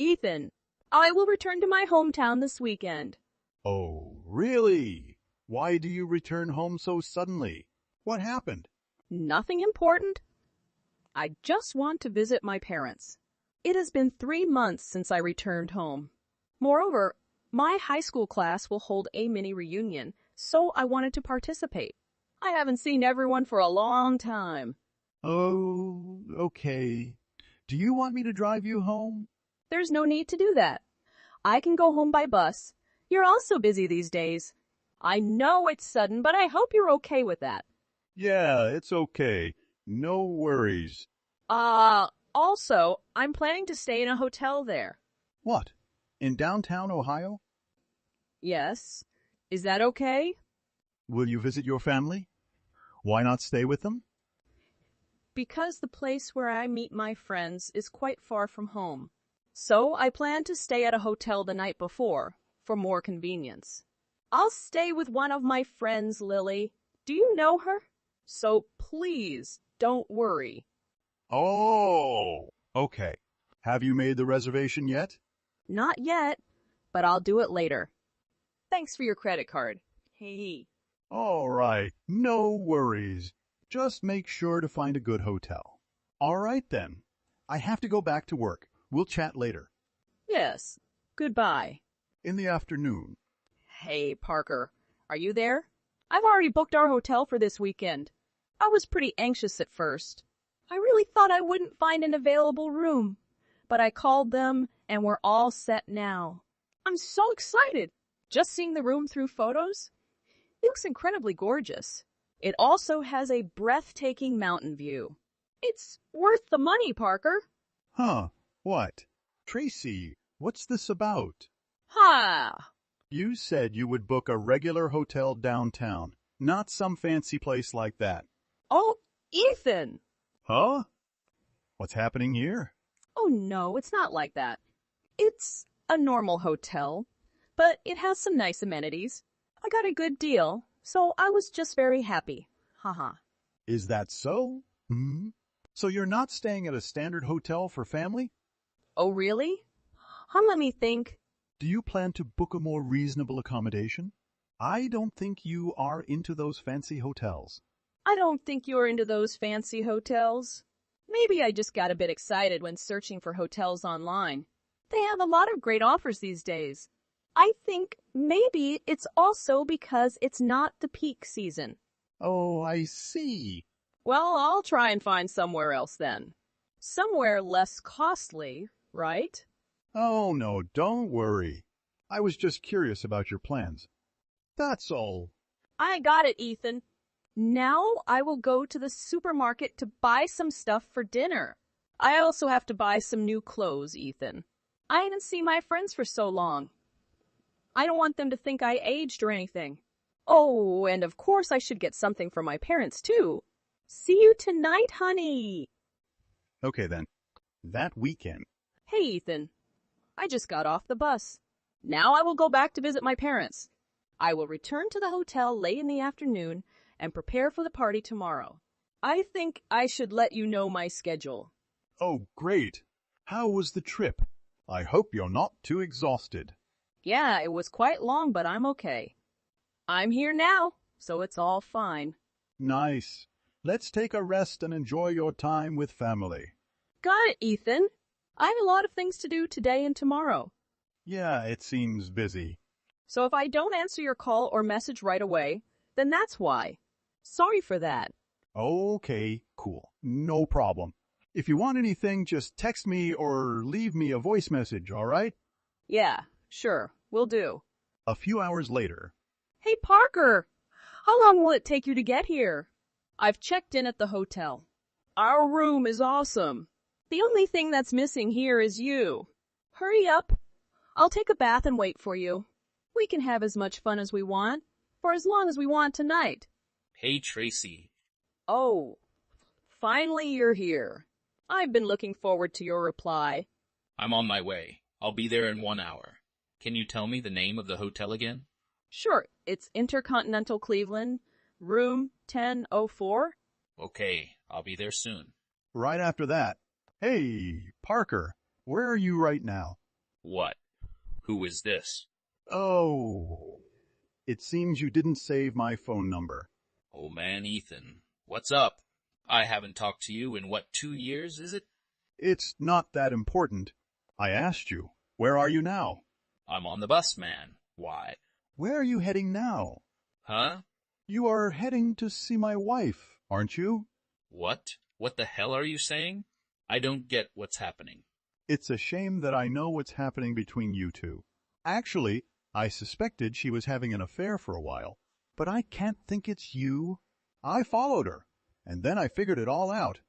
Ethan, I will return to my hometown this weekend. Oh, really? Why do you return home so suddenly? What happened? Nothing important. I just want to visit my parents. It has been 3 months since I returned home. Moreover, my high school class will hold a mini reunion, so I wanted to participate. I haven't seen everyone for a long time. Oh, okay. Do you want me to drive you home? There's no need to do that. I can go home by bus. You're also busy these days. I know it's sudden, but I hope you're okay with that. Yeah, it's okay. No worries. Also, I'm planning to stay in a hotel there. What? In downtown Ohio? Yes. Is that okay? Will you visit your family? Why not stay with them? Because the place where I meet my friends is quite far from home. So I plan to stay at a hotel the night before, for more convenience. I'll stay with one of my friends, Lily. Do you know her? So please, don't worry. Oh, okay. Have you made the reservation yet? Not yet, but I'll do it later. Thanks for your credit card. Hey. All right, no worries. Just make sure to find a good hotel. All right then. I have to go back to work. We'll chat later. Yes. Goodbye. In the afternoon. Hey, Parker. Are you there? I've already booked our hotel for this weekend. I was pretty anxious at first. I really thought I wouldn't find an available room, but I called them and we're all set now. I'm so excited. Just seeing the room through photos, it looks incredibly gorgeous. It also has a breathtaking mountain view. It's worth the money, Parker. Huh, what? Tracy, what's this about? Ha! You said you would book a regular hotel downtown, not some fancy place like that. Oh, Ethan! Huh? What's happening here? Oh no, it's not like that. It's a normal hotel, but it has some nice amenities. I got a good deal, so I was just very happy. Haha. Is that so? Hmm? So you're not staying at a standard hotel for family? Oh really? Let me think. Do you plan to book a more reasonable accommodation? I don't think you are into those fancy hotels. I don't think you're into those fancy hotels. Maybe I just got a bit excited when searching for hotels online. They have a lot of great offers these days. I think maybe it's also because it's not the peak season. Oh, I see. Well, I'll try and find somewhere else then. Somewhere less costly, right? Oh, no, don't worry. I was just curious about your plans. That's all. I got it, Ethan. Now I will go to the supermarket to buy some stuff for dinner. I also have to buy some new clothes, Ethan. I didn't see my friends for so long. I don't want them to think I aged or anything. Oh, and of course I should get something for my parents, too. See you tonight, honey. Okay, then. That weekend. Hey, Ethan. I just got off the bus. Now I will go back to visit my parents. I will return to the hotel late in the afternoon and prepare for the party tomorrow. I think I should let you know my schedule. Oh, great. How was the trip? I hope you're not too exhausted. Yeah, it was quite long, but I'm okay. I'm here now, so it's all fine. Nice. Let's take a rest and enjoy your time with family. Got it, Ethan. I have a lot of things to do today and tomorrow. Yeah, it seems busy. So if I don't answer your call or message right away, then that's why. Sorry for that. Okay, cool. No problem. If you want anything, just text me or leave me a voice message, all right? Yeah, sure, will do. A few hours later. Hey, Parker! How long will it take you to get here? I've checked in at the hotel. Our room is awesome. The only thing that's missing here is you. Hurry up. I'll take a bath and wait for you. We can have as much fun as we want, for as long as we want tonight. Hey, Tracy. Oh, finally you're here. I've been looking forward to your reply. I'm on my way. I'll be there in 1 hour. Can you tell me the name of the hotel again? Sure, it's Intercontinental Cleveland, room 1004. Okay, I'll be there soon. Right after that. Hey, Parker, where are you right now? What? Who is this? Oh, it seems you didn't save my phone number. Oh man, Ethan. What's up? I haven't talked to you in 2 years, is it? It's not that important. I asked you, where are you now? I'm on the bus, man. Why? Where are you heading now? Huh? You are heading to see my wife, aren't you? What? What the hell are you saying? I don't get what's happening. It's a shame that I know what's happening between you two. Actually, I suspected she was having an affair for a while, but I can't think it's you. I followed her, and then I figured it all out.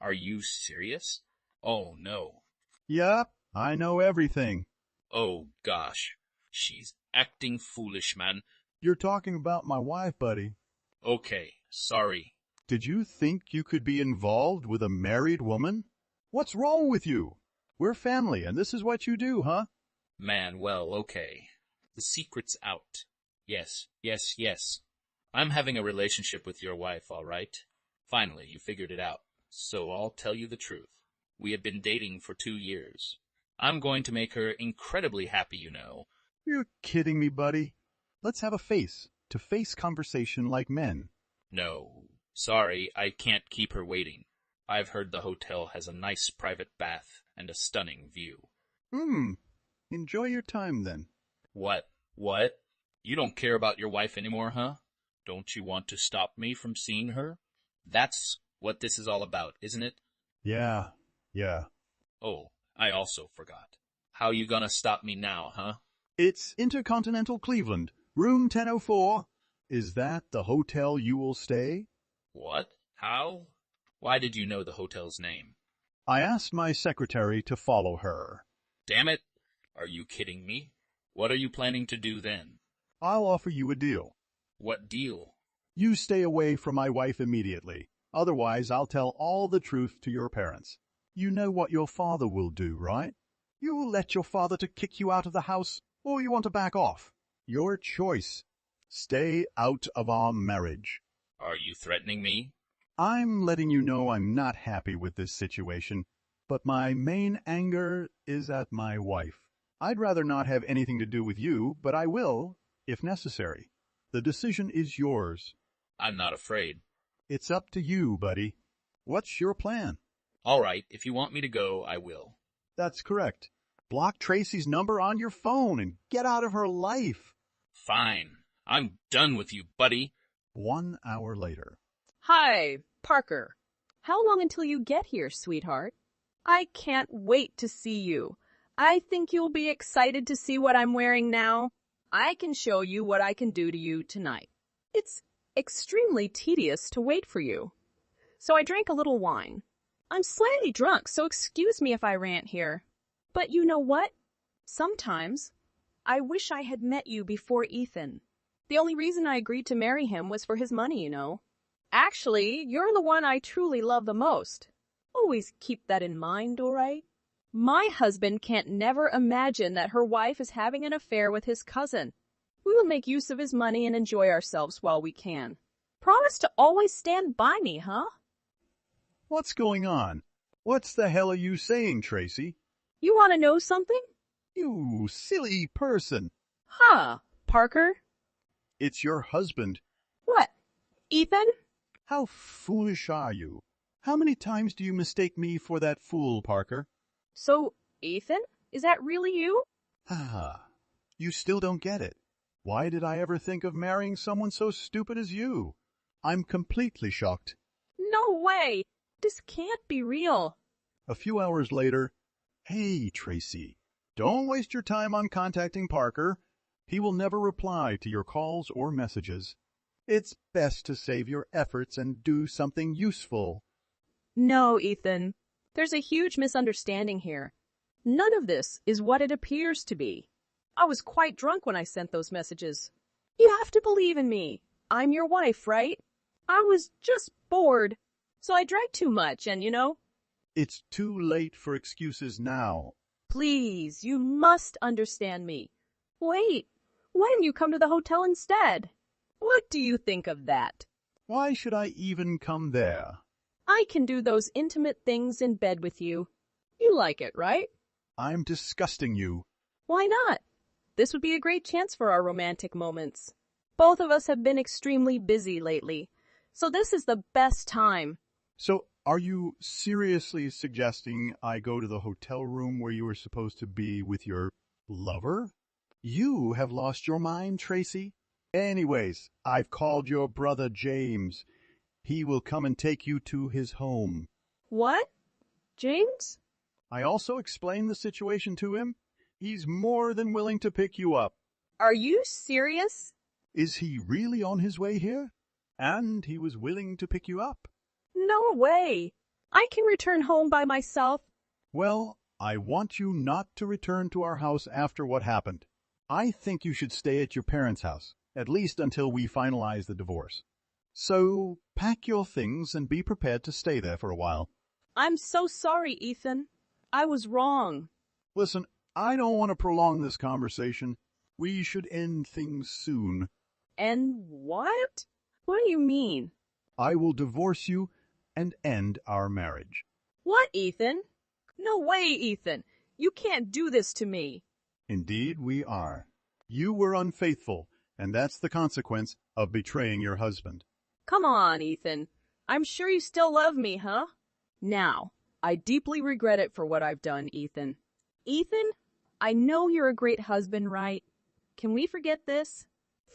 Are you serious? Oh no. Yep, I know everything. Oh gosh. She's acting foolish, man. You're talking about my wife, buddy. Okay, sorry. Did you think you could be involved with a married woman? What's wrong with you? We're family, and this is what you do, huh? Man, well, okay. The secret's out. Yes. I'm having a relationship with your wife, all right? Finally, you figured it out. So I'll tell you the truth. We have been dating for 2 years. I'm going to make her incredibly happy, you know. You're kidding me, buddy. Let's have a face-to-face conversation like men. No. Sorry, I can't keep her waiting. I've heard the hotel has a nice private bath and a stunning view. Enjoy your time, then. What? What? You don't care about your wife anymore, huh? Don't you want to stop me from seeing her? That's what this is all about, isn't it? Yeah. Oh, I also forgot. How you gonna stop me now, huh? It's Intercontinental Cleveland, room 1004. Is that the hotel you will stay? What? How? Why did you know the hotel's name? I asked my secretary to follow her. Damn it! Are you kidding me? What are you planning to do then? I'll offer you a deal. What deal? You stay away from my wife immediately. Otherwise, I'll tell all the truth to your parents. You know what your father will do, right? You will let your father to kick you out of the house, or you want to back off. Your choice. Stay out of our marriage. Are you threatening me? I'm letting you know I'm not happy with this situation, but my main anger is at my wife. I'd rather not have anything to do with you, but I will, if necessary. The decision is yours. I'm not afraid. It's up to you, buddy. What's your plan? All right, if you want me to go, I will. That's correct. Block Tracy's number on your phone and get out of her life. Fine. I'm done with you, buddy. 1 hour later. Hi, Parker. How long until you get here, sweetheart? I can't wait to see you. I think you'll be excited to see what I'm wearing now. I can show you what I can do to you tonight. It's extremely tedious to wait for you. So I drank a little wine. I'm slightly drunk, so excuse me if I rant here. But you know what? Sometimes I wish I had met you before Ethan. The only reason I agreed to marry him was for his money, you know. Actually, you're the one I truly love the most. Always keep that in mind, all right? My husband can't never imagine that her wife is having an affair with his cousin. We will make use of his money and enjoy ourselves while we can. Promise to always stand by me, huh? What's going on? What's the hell are you saying, Tracy? You want to know something? You silly person. Huh, Parker? It's your husband. What, Ethan? How foolish are you? How many times do you mistake me for that fool, Parker? So, Ethan, is that really you? You still don't get it. Why did I ever think of marrying someone so stupid as you? I'm completely shocked. No way! This can't be real. A few hours later, hey, Tracy, don't waste your time on contacting Parker. He will never reply to your calls or messages. It's best to save your efforts and do something useful. No, Ethan. There's a huge misunderstanding here. None of this is what it appears to be. I was quite drunk when I sent those messages. You have to believe in me. I'm your wife, right? I was just bored. So I drank too much and, It's too late for excuses now. Please, you must understand me. Wait, why didn't you come to the hotel instead? What do you think of that? Why should I even come there? I can do those intimate things in bed with you. You like it, right? I'm disgusting you. Why not? This would be a great chance for our romantic moments. Both of us have been extremely busy lately, so this is the best time. So, are you seriously suggesting I go to the hotel room where you were supposed to be with your lover? You have lost your mind, Tracy. Anyways, I've called your brother James. He will come and take you to his home. What? James? I also explained the situation to him. He's more than willing to pick you up. Are you serious? Is he really on his way here? And he was willing to pick you up? No way. I can return home by myself. Well, I want you not to return to our house after what happened. I think you should stay at your parents' house, at least until we finalize the divorce. So, pack your things and be prepared to stay there for a while. I'm so sorry, Ethan. I was wrong. Listen, I don't want to prolong this conversation. We should end things soon. And what? What do you mean? I will divorce you and end our marriage. What, Ethan? No way, Ethan. You can't do this to me. Indeed, we are. You were unfaithful, and that's the consequence of betraying your husband. Come on, Ethan. I'm sure you still love me, huh? Now, I deeply regret it for what I've done, Ethan. Ethan, I know you're a great husband, right? Can we forget this?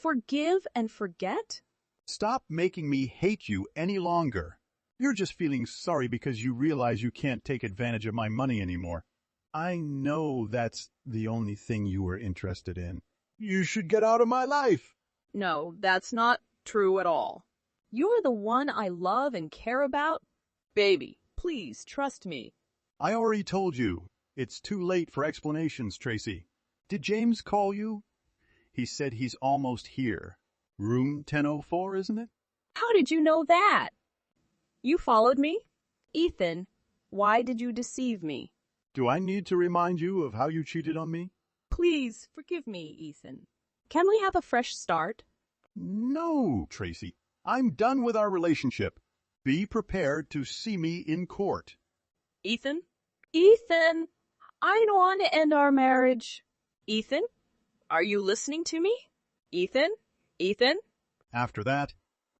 Forgive and forget? Stop making me hate you any longer. You're just feeling sorry because you realize you can't take advantage of my money anymore. I know that's the only thing you were interested in. You should get out of my life. No, that's not true at all. You're the one I love and care about. Baby, please trust me. I already told you. It's too late for explanations, Tracy. Did James call you? He said he's almost here. Room 1004, isn't it? How did you know that? You followed me? Ethan, why did you deceive me? Do I need to remind you of how you cheated on me? Please forgive me, Ethan. Can we have a fresh start? No, Tracy. I'm done with our relationship. Be prepared to see me in court. Ethan? Ethan, I don't want to end our marriage. Ethan, are you listening to me? Ethan? Ethan? After that,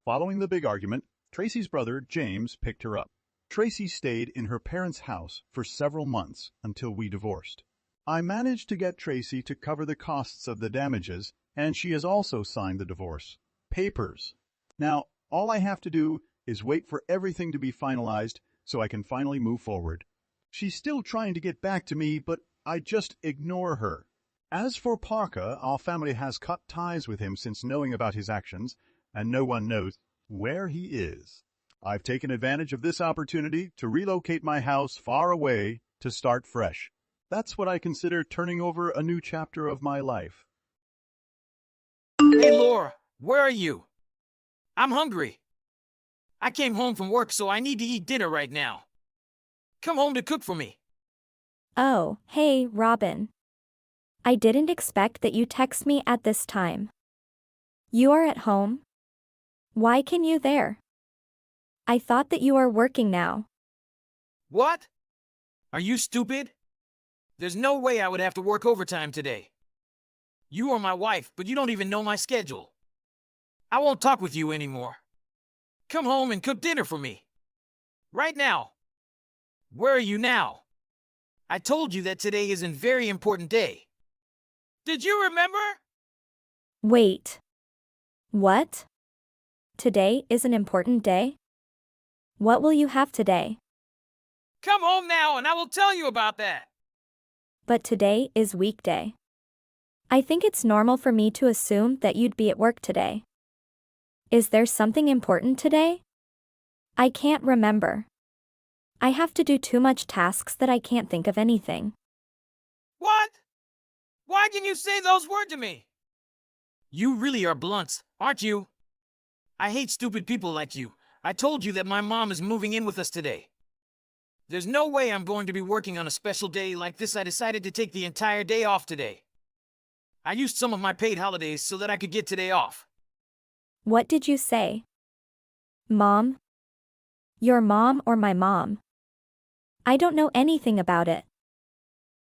following the big argument, Tracy's brother, James, picked her up. Tracy stayed in her parents' house for several months until we divorced. I managed to get Tracy to cover the costs of the damages, and she has also signed the divorce papers. Now, all I have to do is wait for everything to be finalized so I can finally move forward. She's still trying to get back to me, but I just ignore her. As for Parker, our family has cut ties with him since knowing about his actions, and no one knows where he is. I've taken advantage of this opportunity to relocate my house far away to start fresh. That's what I consider turning over a new chapter of my life. Hey, Laura, where are you? I'm hungry. I came home from work, so I need to eat dinner right now. Come home to cook for me. Oh, hey, Robin. I didn't expect that you text me at this time. You are at home? Why can you there? I thought that you are working now. What? Are you stupid? There's no way I would have to work overtime today. You are my wife, but you don't even know my schedule. I won't talk with you anymore. Come home and cook dinner for me. Right now. Where are you now? I told you that today is a very important day. Did you remember? Wait. What? Today is an important day? What will you have today? Come home now and I will tell you about that. But today is weekday. I think it's normal for me to assume that you'd be at work today. Is there something important today? I can't remember. I have to do too much tasks that I can't think of anything. What? Why can you say those words to me? You really are blunt, aren't you? I hate stupid people like you. I told you that my mom is moving in with us today. There's no way I'm going to be working on a special day like this. I decided to take the entire day off today. I used some of my paid holidays so that I could get today off. What did you say? Mom? Your mom or my mom? I don't know anything about it.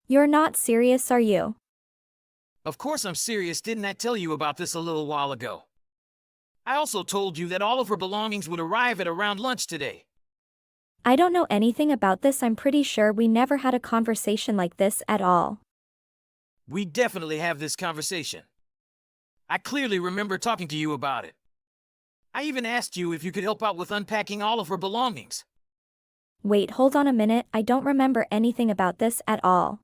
You're not serious, are you? Of course I'm serious. Didn't I tell you about this a little while ago? I also told you that all of her belongings would arrive at around lunch today. I don't know anything about this. I'm pretty sure we never had a conversation like this at all. We definitely have this conversation. I clearly remember talking to you about it. I even asked you if you could help out with unpacking all of her belongings. Wait, hold on a minute. I don't remember anything about this at all.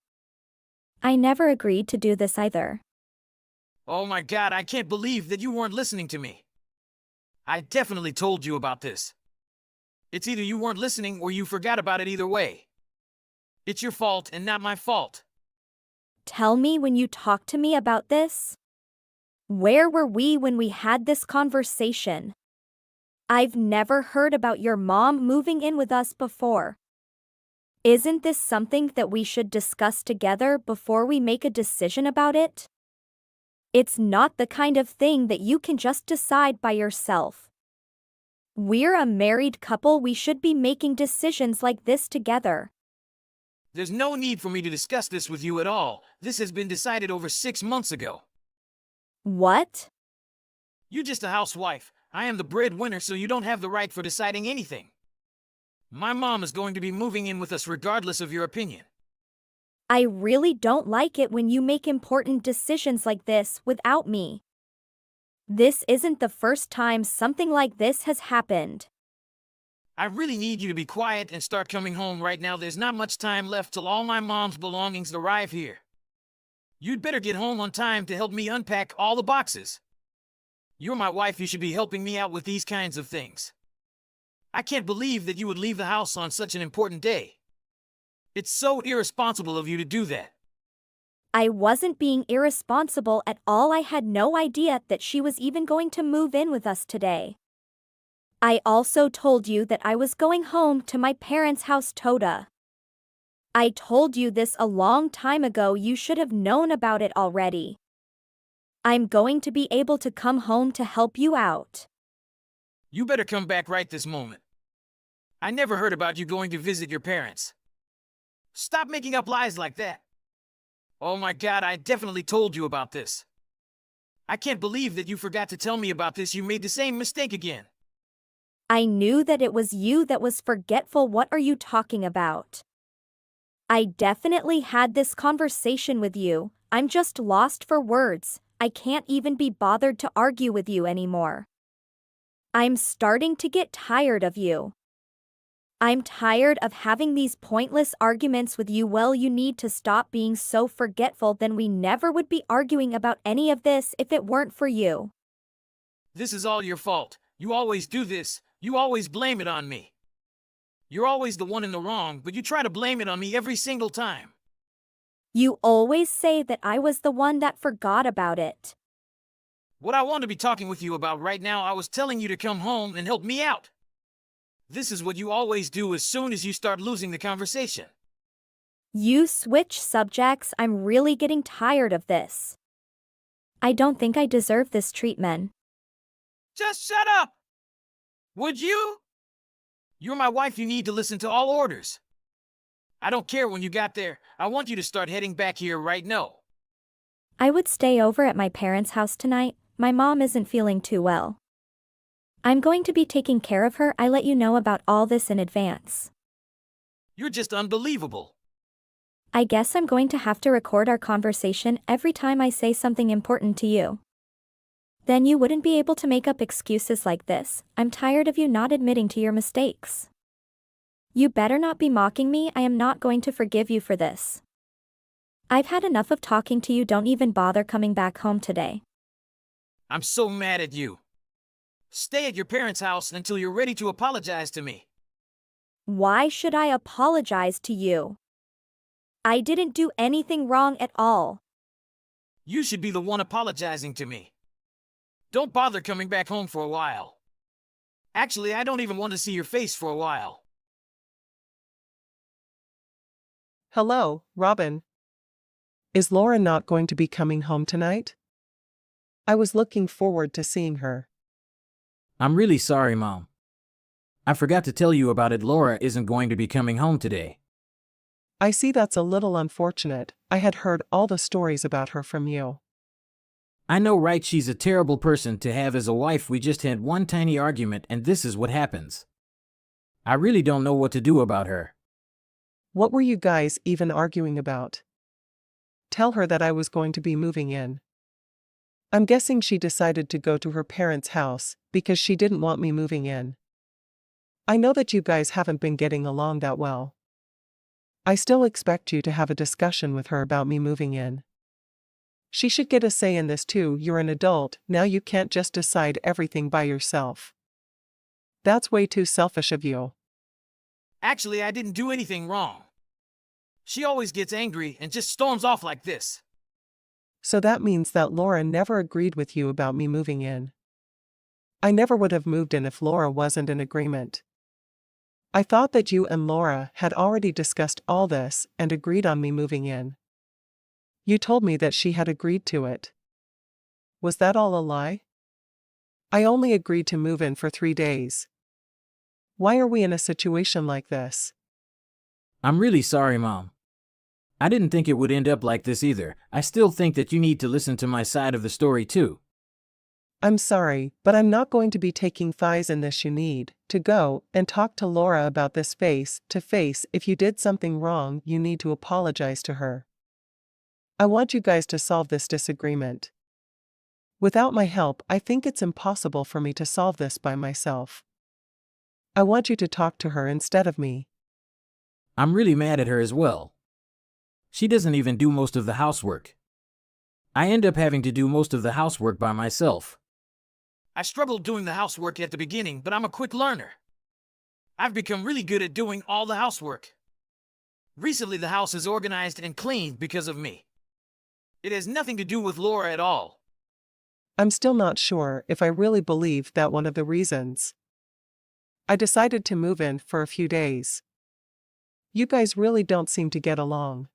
I never agreed to do this either. Oh my God, I can't believe that you weren't listening to me. I definitely told you about this. It's either you weren't listening or you forgot about it. Either way. It's your fault and not my fault. Tell me when you talked to me about this? Where were we when we had this conversation? I've never heard about your mom moving in with us before. Isn't this something that we should discuss together before we make a decision about it? It's not the kind of thing that you can just decide by yourself. We're a married couple. We should be making decisions like this together. There's no need for me to discuss this with you at all. This has been decided over 6 months ago. What? You're just a housewife. I am the breadwinner, so you don't have the right for deciding anything. My mom is going to be moving in with us regardless of your opinion. I really don't like it when you make important decisions like this without me. This isn't the first time something like this has happened. I really need you to be quiet and start coming home right now. There's not much time left till all my mom's belongings arrive here. You'd better get home on time to help me unpack all the boxes. You're my wife. You should be helping me out with these kinds of things. I can't believe that you would leave the house on such an important day. It's so irresponsible of you to do that. I wasn't being irresponsible at all. I had no idea that she was even going to move in with us today. I also told you that I was going home to my parents' house, Toda. I told you this a long time ago. You should have known about it already. I'm going to be able to come home to help you out. You better come back right this moment. I never heard about you going to visit your parents. Stop making up lies like that. Oh my God, I definitely told you about this. I can't believe that you forgot to tell me about this. You made the same mistake again. I knew that it was you that was forgetful. What are you talking about? I definitely had this conversation with you. I'm just lost for words. I can't even be bothered to argue with you anymore. I'm starting to get tired of you. I'm tired of having these pointless arguments with you. Well, you need to stop being so forgetful. Then we never would be arguing about any of this if it weren't for you. This is all your fault. You always do this. You always blame it on me. You're always the one in the wrong, but you try to blame it on me every single time. You always say that I was the one that forgot about it. What I want to be talking with you about right now, I was telling you to come home and help me out. This is what you always do as soon as you start losing the conversation. You switch subjects. I'm really getting tired of this. I don't think I deserve this treatment. Just shut up! Would you? You're my wife. You need to listen to all orders. I don't care when you got there. I want you to start heading back here right now. I would stay over at my parents' house tonight. My mom isn't feeling too well. I'm going to be taking care of her. I let you know about all this in advance. You're just unbelievable. I guess I'm going to have to record our conversation every time I say something important to you. Then you wouldn't be able to make up excuses like this. I'm tired of you not admitting to your mistakes. You better not be mocking me. I am not going to forgive you for this. I've had enough of talking to you. Don't even bother coming back home today. I'm so mad at you. Stay at your parents' house until you're ready to apologize to me. Why should I apologize to you? I didn't do anything wrong at all. You should be the one apologizing to me. Don't bother coming back home for a while. Actually, I don't even want to see your face for a while. Hello, Robin. Is Laura not going to be coming home tonight? I was looking forward to seeing her. I'm really sorry, Mom. I forgot to tell you about it. Laura isn't going to be coming home today. I see. That's a little unfortunate. I had heard all the stories about her from you. I know, right? She's a terrible person to have as a wife. We just had one tiny argument and this is what happens. I really don't know what to do about her. What were you guys even arguing about? Tell her that I was going to be moving in. I'm guessing she decided to go to her parents' house because she didn't want me moving in. I know that you guys haven't been getting along that well. I still expect you to have a discussion with her about me moving in. She should get a say in this too. You're an adult, now you can't just decide everything by yourself. That's way too selfish of you. Actually, I didn't do anything wrong. She always gets angry and just storms off like this. So that means that Laura never agreed with you about me moving in. I never would have moved in if Laura wasn't in agreement. I thought that you and Laura had already discussed all this and agreed on me moving in. You told me that she had agreed to it. Was that all a lie? I only agreed to move in for 3 days. Why are we in a situation like this? I'm really sorry, Mom. I didn't think it would end up like this either. I still think that you need to listen to my side of the story too. I'm sorry, but I'm not going to be taking thighs in this. You need to go and talk to Laura about this face to face. If you did something wrong, you need to apologize to her. I want you guys to solve this disagreement. Without my help, I think it's impossible for me to solve this by myself. I want you to talk to her instead of me. I'm really mad at her as well. She doesn't even do most of the housework. I end up having to do most of the housework by myself. I struggled doing the housework at the beginning, but I'm a quick learner. I've become really good at doing all the housework. Recently, the house is organized and cleaned because of me. It has nothing to do with Laura at all. I'm still not sure if I really believe that one of the reasons. I decided to move in for a few days. You guys really don't seem to get along.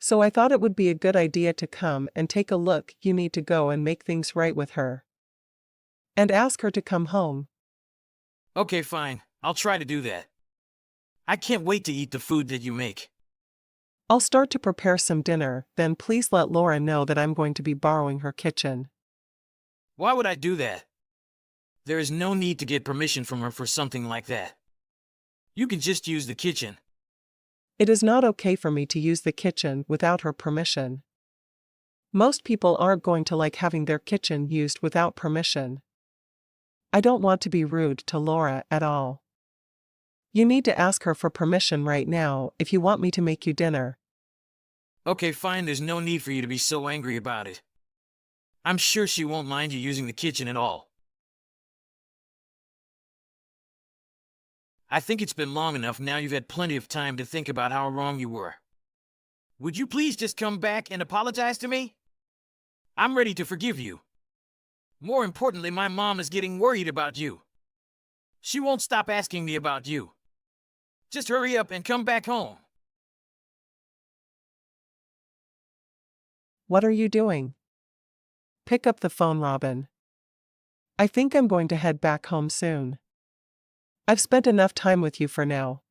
So I thought it would be a good idea to come and take a look. You need to go and make things right with her. And ask her to come home. Okay, fine. I'll try to do that. I can't wait to eat the food that you make. I'll start to prepare some dinner, then please let Laura know that I'm going to be borrowing her kitchen. Why would I do that? There is no need to get permission from her for something like that. You can just use the kitchen. It is not okay for me to use the kitchen without her permission. Most people aren't going to like having their kitchen used without permission. I don't want to be rude to Laura at all. You need to ask her for permission right now if you want me to make you dinner. Okay, fine. There's no need for you to be so angry about it. I'm sure she won't mind you using the kitchen at all. I think it's been long enough now. You've had plenty of time to think about how wrong you were. Would you please just come back and apologize to me? I'm ready to forgive you. More importantly, my mom is getting worried about you. She won't stop asking me about you. Just hurry up and come back home. What are you doing? Pick up the phone, Robin. I think I'm going to head back home soon. I've spent enough time with you for now.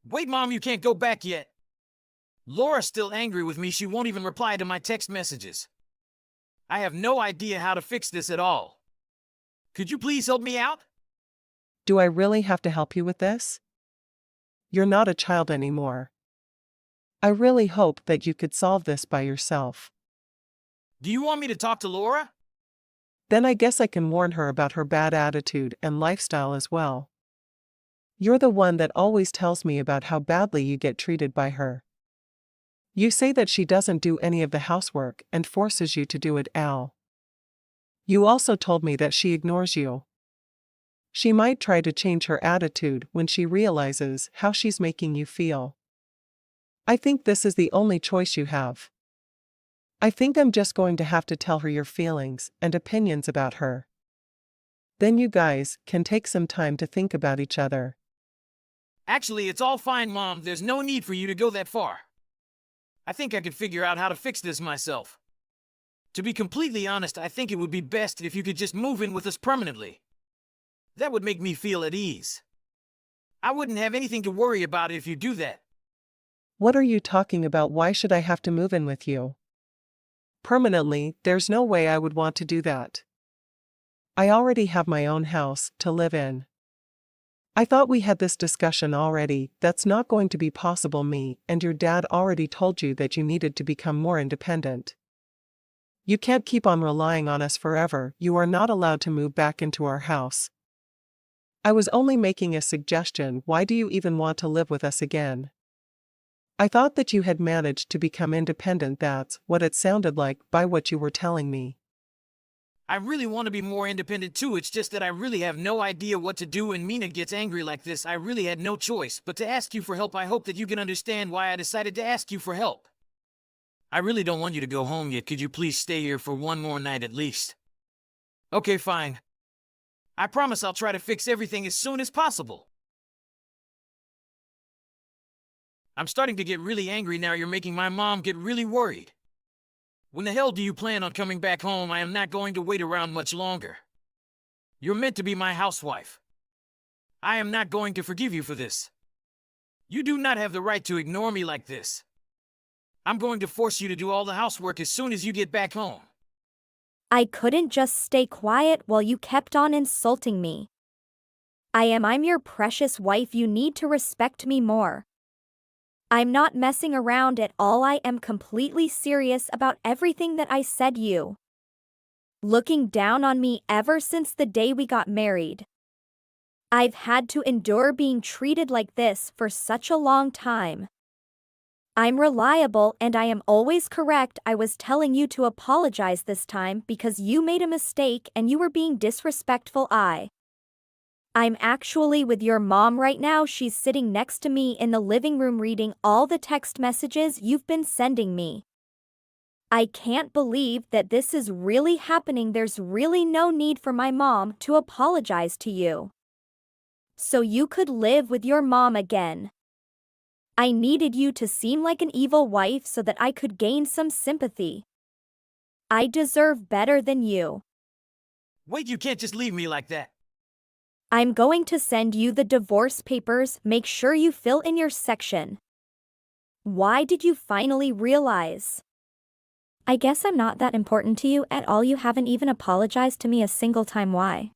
Wait, Mom, you can't go back yet. Laura's still angry with me. She won't even reply to my text messages. I have no idea how to fix this at all. Could you please help me out? Do I really have to help you with this? You're not a child anymore. I really hope that you could solve this by yourself. Do you want me to talk to Laura? Then I guess I can warn her about her bad attitude and lifestyle as well. You're the one that always tells me about how badly you get treated by her. You say that she doesn't do any of the housework and forces you to do it, Al. You also told me that she ignores you. She might try to change her attitude when she realizes how she's making you feel. I think this is the only choice you have. I think I'm just going to have to tell her your feelings and opinions about her. Then you guys can take some time to think about each other. Actually, it's all fine, Mom. There's no need for you to go that far. I think I could figure out how to fix this myself. To be completely honest, I think it would be best if you could just move in with us permanently. That would make me feel at ease. I wouldn't have anything to worry about if you do that. What are you talking about? Why should I have to move in with you? Permanently, there's no way I would want to do that. I already have my own house to live in. I thought we had this discussion already. That's not going to be possible. Me and your dad already told you that you needed to become more independent. You can't keep on relying on us forever. You are not allowed to move back into our house. I was only making a suggestion. Why do you even want to live with us again? I thought that you had managed to become independent. That's what it sounded like by what you were telling me. I really want to be more independent too. It's just that I really have no idea what to do when Mina gets angry like this. I really had no choice but to ask you for help. I hope that you can understand why I decided to ask you for help. I really don't want you to go home yet. Could you please stay here for one more night at least? Okay, fine. I promise I'll try to fix everything as soon as possible. I'm starting to get really angry now. You're making my mom get really worried. When the hell do you plan on coming back home? I am not going to wait around much longer. You're meant to be my housewife. I am not going to forgive you for this. You do not have the right to ignore me like this. I'm going to force you to do all the housework as soon as you get back home. I couldn't just stay quiet while you kept on insulting me. I'm your precious wife. You need to respect me more. I'm not messing around at all. I am completely serious about everything that I said. You looking down on me ever since the day we got married. I've had to endure being treated like this for such a long time. I'm reliable and I am always correct. I was telling you to apologize this time because you made a mistake and you were being disrespectful. I'm actually with your mom right now. She's sitting next to me in the living room reading all the text messages you've been sending me. I can't believe that this is really happening. There's really no need for my mom to apologize to you. So you could live with your mom again. I needed you to seem like an evil wife so that I could gain some sympathy. I deserve better than you. Wait, you can't just leave me like that. I'm going to send you the divorce papers. Make sure you fill in your section. Why did you finally realize? I guess I'm not that important to you at all. You haven't even apologized to me a single time. Why?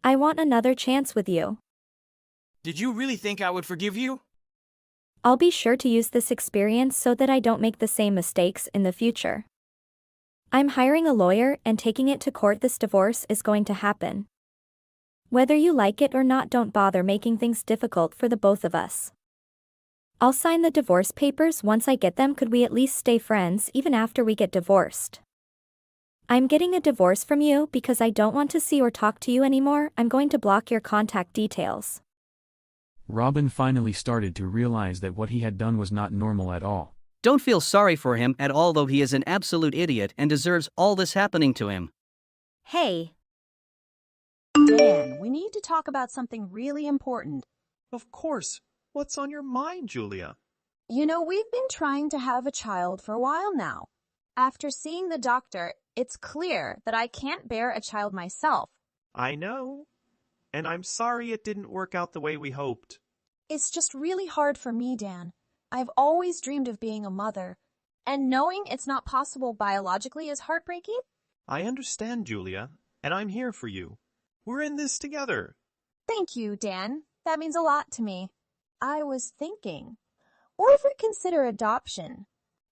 I want another chance with you. Did you really think I would forgive you? I'll be sure to use this experience so that I don't make the same mistakes in the future. I'm hiring a lawyer and taking it to court. This divorce is going to happen. Whether you like it or not, don't bother making things difficult for the both of us. I'll sign the divorce papers once I get them. Could we at least stay friends even after we get divorced? I'm getting a divorce from you because I don't want to see or talk to you anymore. I'm going to block your contact details. Robin finally started to realize that what he had done was not normal at all. Don't feel sorry for him at all, though he is an absolute idiot and deserves all this happening to him. Hey. Dan, we need to talk about something really important. Of course. What's on your mind, Julia? You know, we've been trying to have a child for a while now. After seeing the doctor, it's clear that I can't bear a child myself. I know. And I'm sorry it didn't work out the way we hoped. It's just really hard for me, Dan. I've always dreamed of being a mother, and knowing it's not possible biologically is heartbreaking. I understand, Julia, and I'm here for you. We're in this together. Thank you, Dan. That means a lot to me. I was thinking, what if we consider adoption?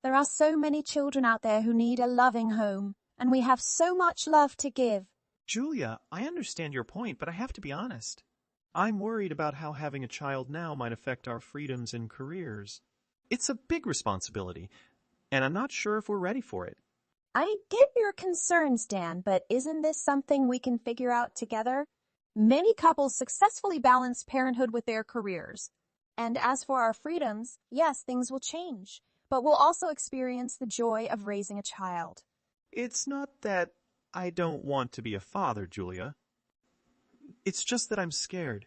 There are so many children out there who need a loving home, and we have so much love to give. Julia, I understand your point, but I have to be honest. I'm worried about how having a child now might affect our freedoms and careers. It's a big responsibility, and I'm not sure if we're ready for it. I get your concerns, Dan, but isn't this something we can figure out together? Many couples successfully balance parenthood with their careers. And as for our freedoms, yes, things will change, but we'll also experience the joy of raising a child. It's not that I don't want to be a father, Julia. It's just that I'm scared.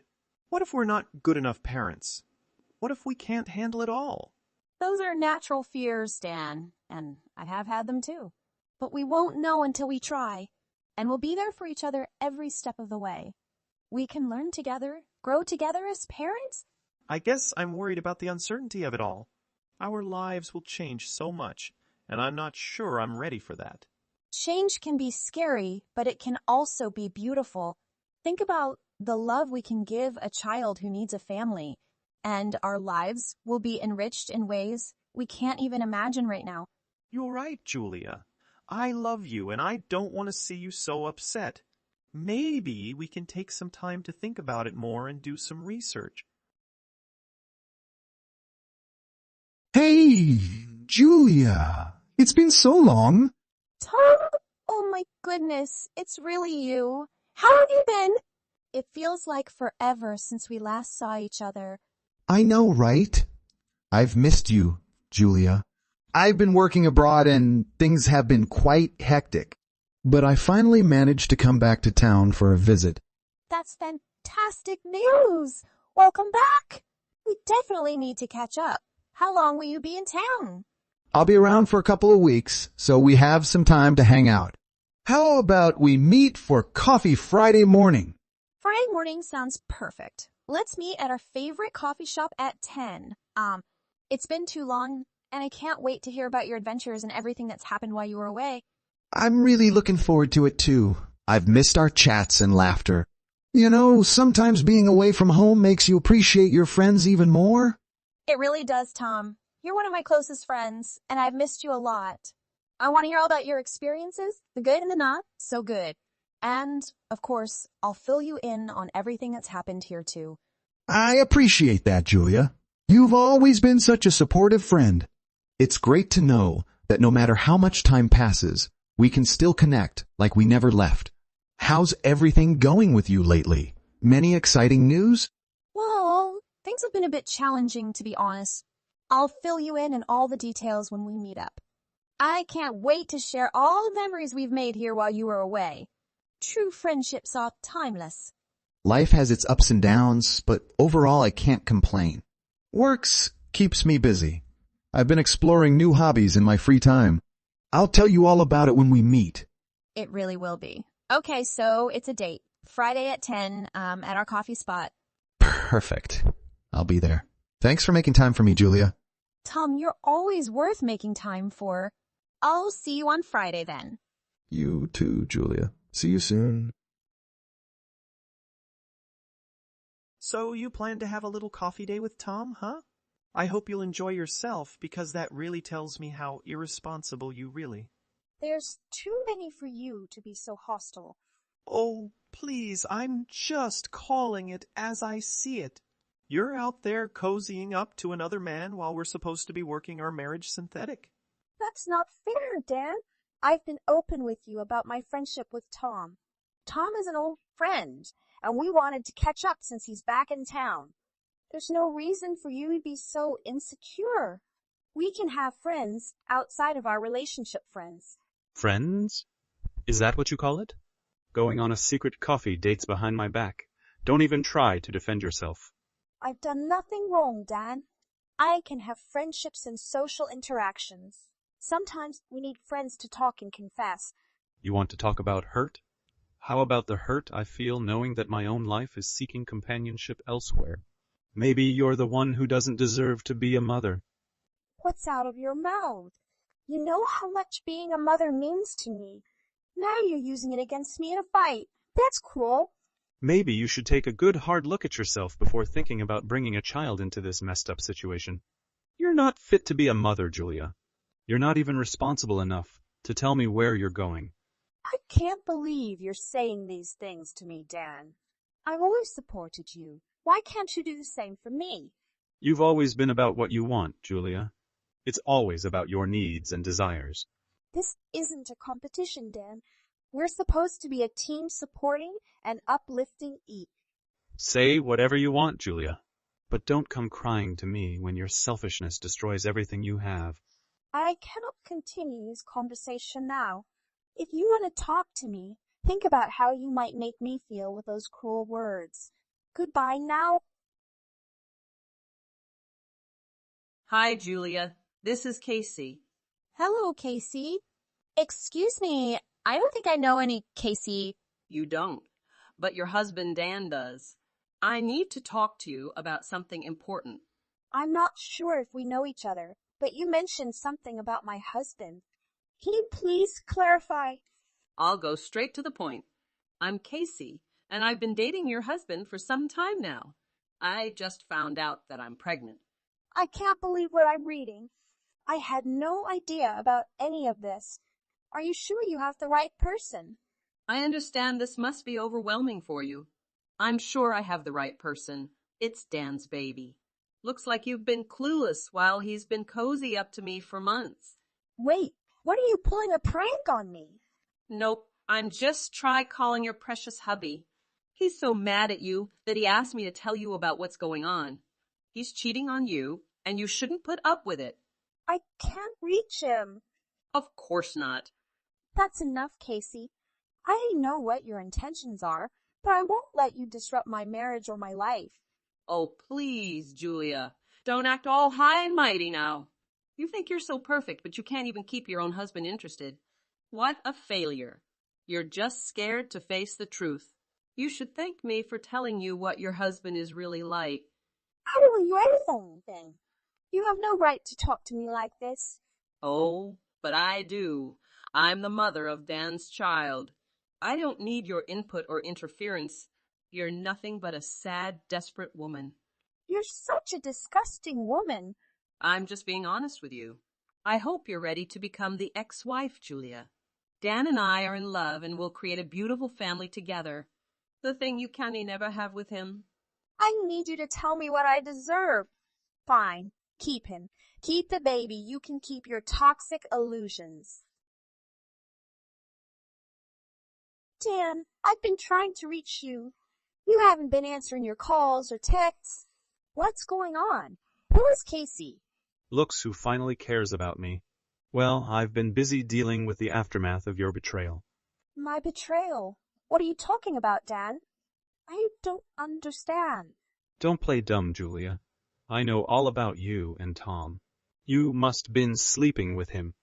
What if we're not good enough parents? What if we can't handle it all? Those are natural fears, Dan, and I have had them too. But we won't know until we try, and we'll be there for each other every step of the way. We can learn together, grow together as parents. I guess I'm worried about the uncertainty of it all. Our lives will change so much, and I'm not sure I'm ready for that. Change can be scary, but it can also be beautiful. Think about the love we can give a child who needs a family, and our lives will be enriched in ways we can't even imagine right now. You're right, Julia. I love you, and I don't want to see you so upset. Maybe we can take some time to think about it more and do some research. Hey, Julia. It's been so long. Tom? Oh my goodness, it's really you. How have you been? It feels like forever since we last saw each other. I know, right? I've missed you, Julia. I've been working abroad and things have been quite hectic. But I finally managed to come back to town for a visit. That's fantastic news. Welcome back. We definitely need to catch up. How long will you be in town? I'll be around for a couple of weeks, so we have some time to hang out. How about we meet for coffee Friday morning? Friday morning sounds perfect. Let's meet at our favorite coffee shop at 10. It's been too long, and I can't wait to hear about your adventures and everything that's happened while you were away. I'm really looking forward to it too. I've missed our chats and laughter. You know, sometimes being away from home makes you appreciate your friends even more. It really does, Tom. You're one of my closest friends, and I've missed you a lot. I want to hear all about your experiences, the good and the not so good. And, of course, I'll fill you in on everything that's happened here too. I appreciate that, Julia. You've always been such a supportive friend. It's great to know that no matter how much time passes, we can still connect like we never left. How's everything going with you lately? Many exciting news? Well, things have been a bit challenging, to be honest. I'll fill you in all the details when we meet up. I can't wait to share all the memories we've made here while you were away. True friendships are timeless. Life has its ups and downs, but overall I can't complain. Works keeps me busy. I've been exploring new hobbies in my free time. I'll tell you all about it when we meet. It really will be. Okay, so it's a date. Friday at 10, at our coffee spot. Perfect. I'll be there. Thanks for making time for me, Julia. Tom, you're always worth making time for. I'll see you on Friday then. You too, Julia. See you soon. So you plan to have a little coffee day with Tom, huh? I hope you'll enjoy yourself, because that really tells me how irresponsible you really. There's too many for you to be so hostile. Oh, please, I'm just calling it as I see it. You're out there cozying up to another man while we're supposed to be working our marriage synthetic. That's not fair, Dan. I've been open with you about my friendship with Tom. Tom is an old friend, and we wanted to catch up since he's back in town. There's no reason for you to be so insecure. We can have friends outside of our relationship friends. Friends? Is that what you call it? Going on a secret coffee dates behind my back. Don't even try to defend yourself. I've done nothing wrong, Dan. I can have friendships and social interactions. Sometimes we need friends to talk and confess. You want to talk about hurt? How about the hurt I feel knowing that my own life is seeking companionship elsewhere? Maybe you're the one who doesn't deserve to be a mother. What's out of your mouth? You know how much being a mother means to me. Now you're using it against me in a fight. That's cruel. Maybe you should take a good hard look at yourself before thinking about bringing a child into this messed up situation. You're not fit to be a mother, Julia. You're not even responsible enough to tell me where you're going. I can't believe you're saying these things to me, Dan. I've always supported you. Why can't you do the same for me? You've always been about what you want, Julia. It's always about your needs and desires. This isn't a competition, Dan. We're supposed to be a team supporting and uplifting each. Say whatever you want, Julia. But don't come crying to me when your selfishness destroys everything you have. I cannot continue this conversation now. If you want to talk to me, think about how you might make me feel with those cruel words. Goodbye now. Hi, Julia. This is Casey. Hello, Casey. Excuse me, I don't think I know any Casey. You don't, but your husband Dan does. I need to talk to you about something important. I'm not sure if we know each other. but you mentioned something about my husband. Can you please clarify? I'll go straight to the point. I'm Casey, and I've been dating your husband for some time now. I just found out that I'm pregnant. I can't believe what I'm reading. I had no idea about any of this. Are you sure you have the right person? I understand this must be overwhelming for you. I'm sure I have the right person. It's Dan's baby. Looks like you've been clueless while he's been cozy up to me for months. Wait, what are you pulling a prank on me? Nope, I'm just calling your precious hubby. He's so mad at you that he asked me to tell you about what's going on. He's cheating on you, and you shouldn't put up with it. I can't reach him. Of course not. That's enough, Casey. I know what your intentions are, but I won't let you disrupt my marriage or my life. Oh, please, Julia. Don't act all high and mighty now. You think you're so perfect, but you can't even keep your own husband interested. What a failure. You're just scared to face the truth. You should thank me for telling you what your husband is really like. I don't know anything. You have no right to talk to me like this. Oh, but I do. I'm the mother of Dan's child. I don't need your input or interference. You're nothing but a sad, desperate woman. You're such a disgusting woman. I'm just being honest with you. I hope you're ready to become the ex-wife, Julia. Dan and I are in love and will create a beautiful family together. The thing you can never have with him. I need you to tell me what I deserve. Fine, keep him. Keep the baby. You can keep your toxic illusions. Dan, I've been trying to reach you. You haven't been answering your calls or texts. What's going on? Who is Casey? Looks who finally cares about me. Well, I've been busy dealing with the aftermath of your betrayal. My betrayal? What are you talking about, Dan? I don't understand. Don't play dumb, Julia. I know all about you and Tom. You must been sleeping with him.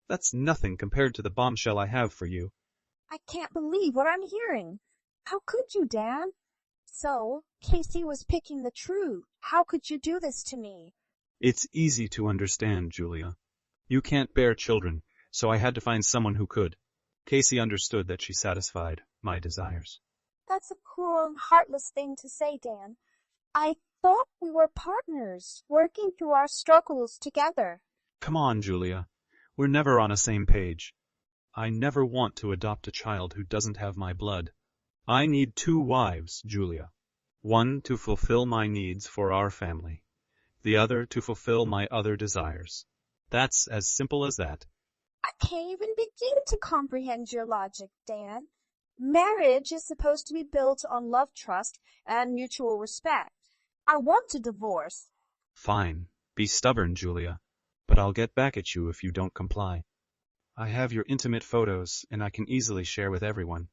That's nothing compared to the bombshell I have for you. I can't believe what I'm hearing. How could you, Dan? So, Casey was picking the truth. How could you do this to me? It's easy to understand, Julia. You can't bear children, so I had to find someone who could. Casey understood that she satisfied my desires. That's a cruel and heartless thing to say, Dan. I thought we were partners, working through our struggles together. Come on, Julia. We're never on a same page. I never want to adopt a child who doesn't have my blood. I need 2 wives, Julia. One to fulfill my needs for our family. The other to fulfill my other desires. That's as simple as that. I can't even begin to comprehend your logic, Dan. Marriage is supposed to be built on love, trust, and mutual respect. I want a divorce. Fine. Be stubborn, Julia. But I'll get back at you if you don't comply. I have your intimate photos, and I can easily share with everyone.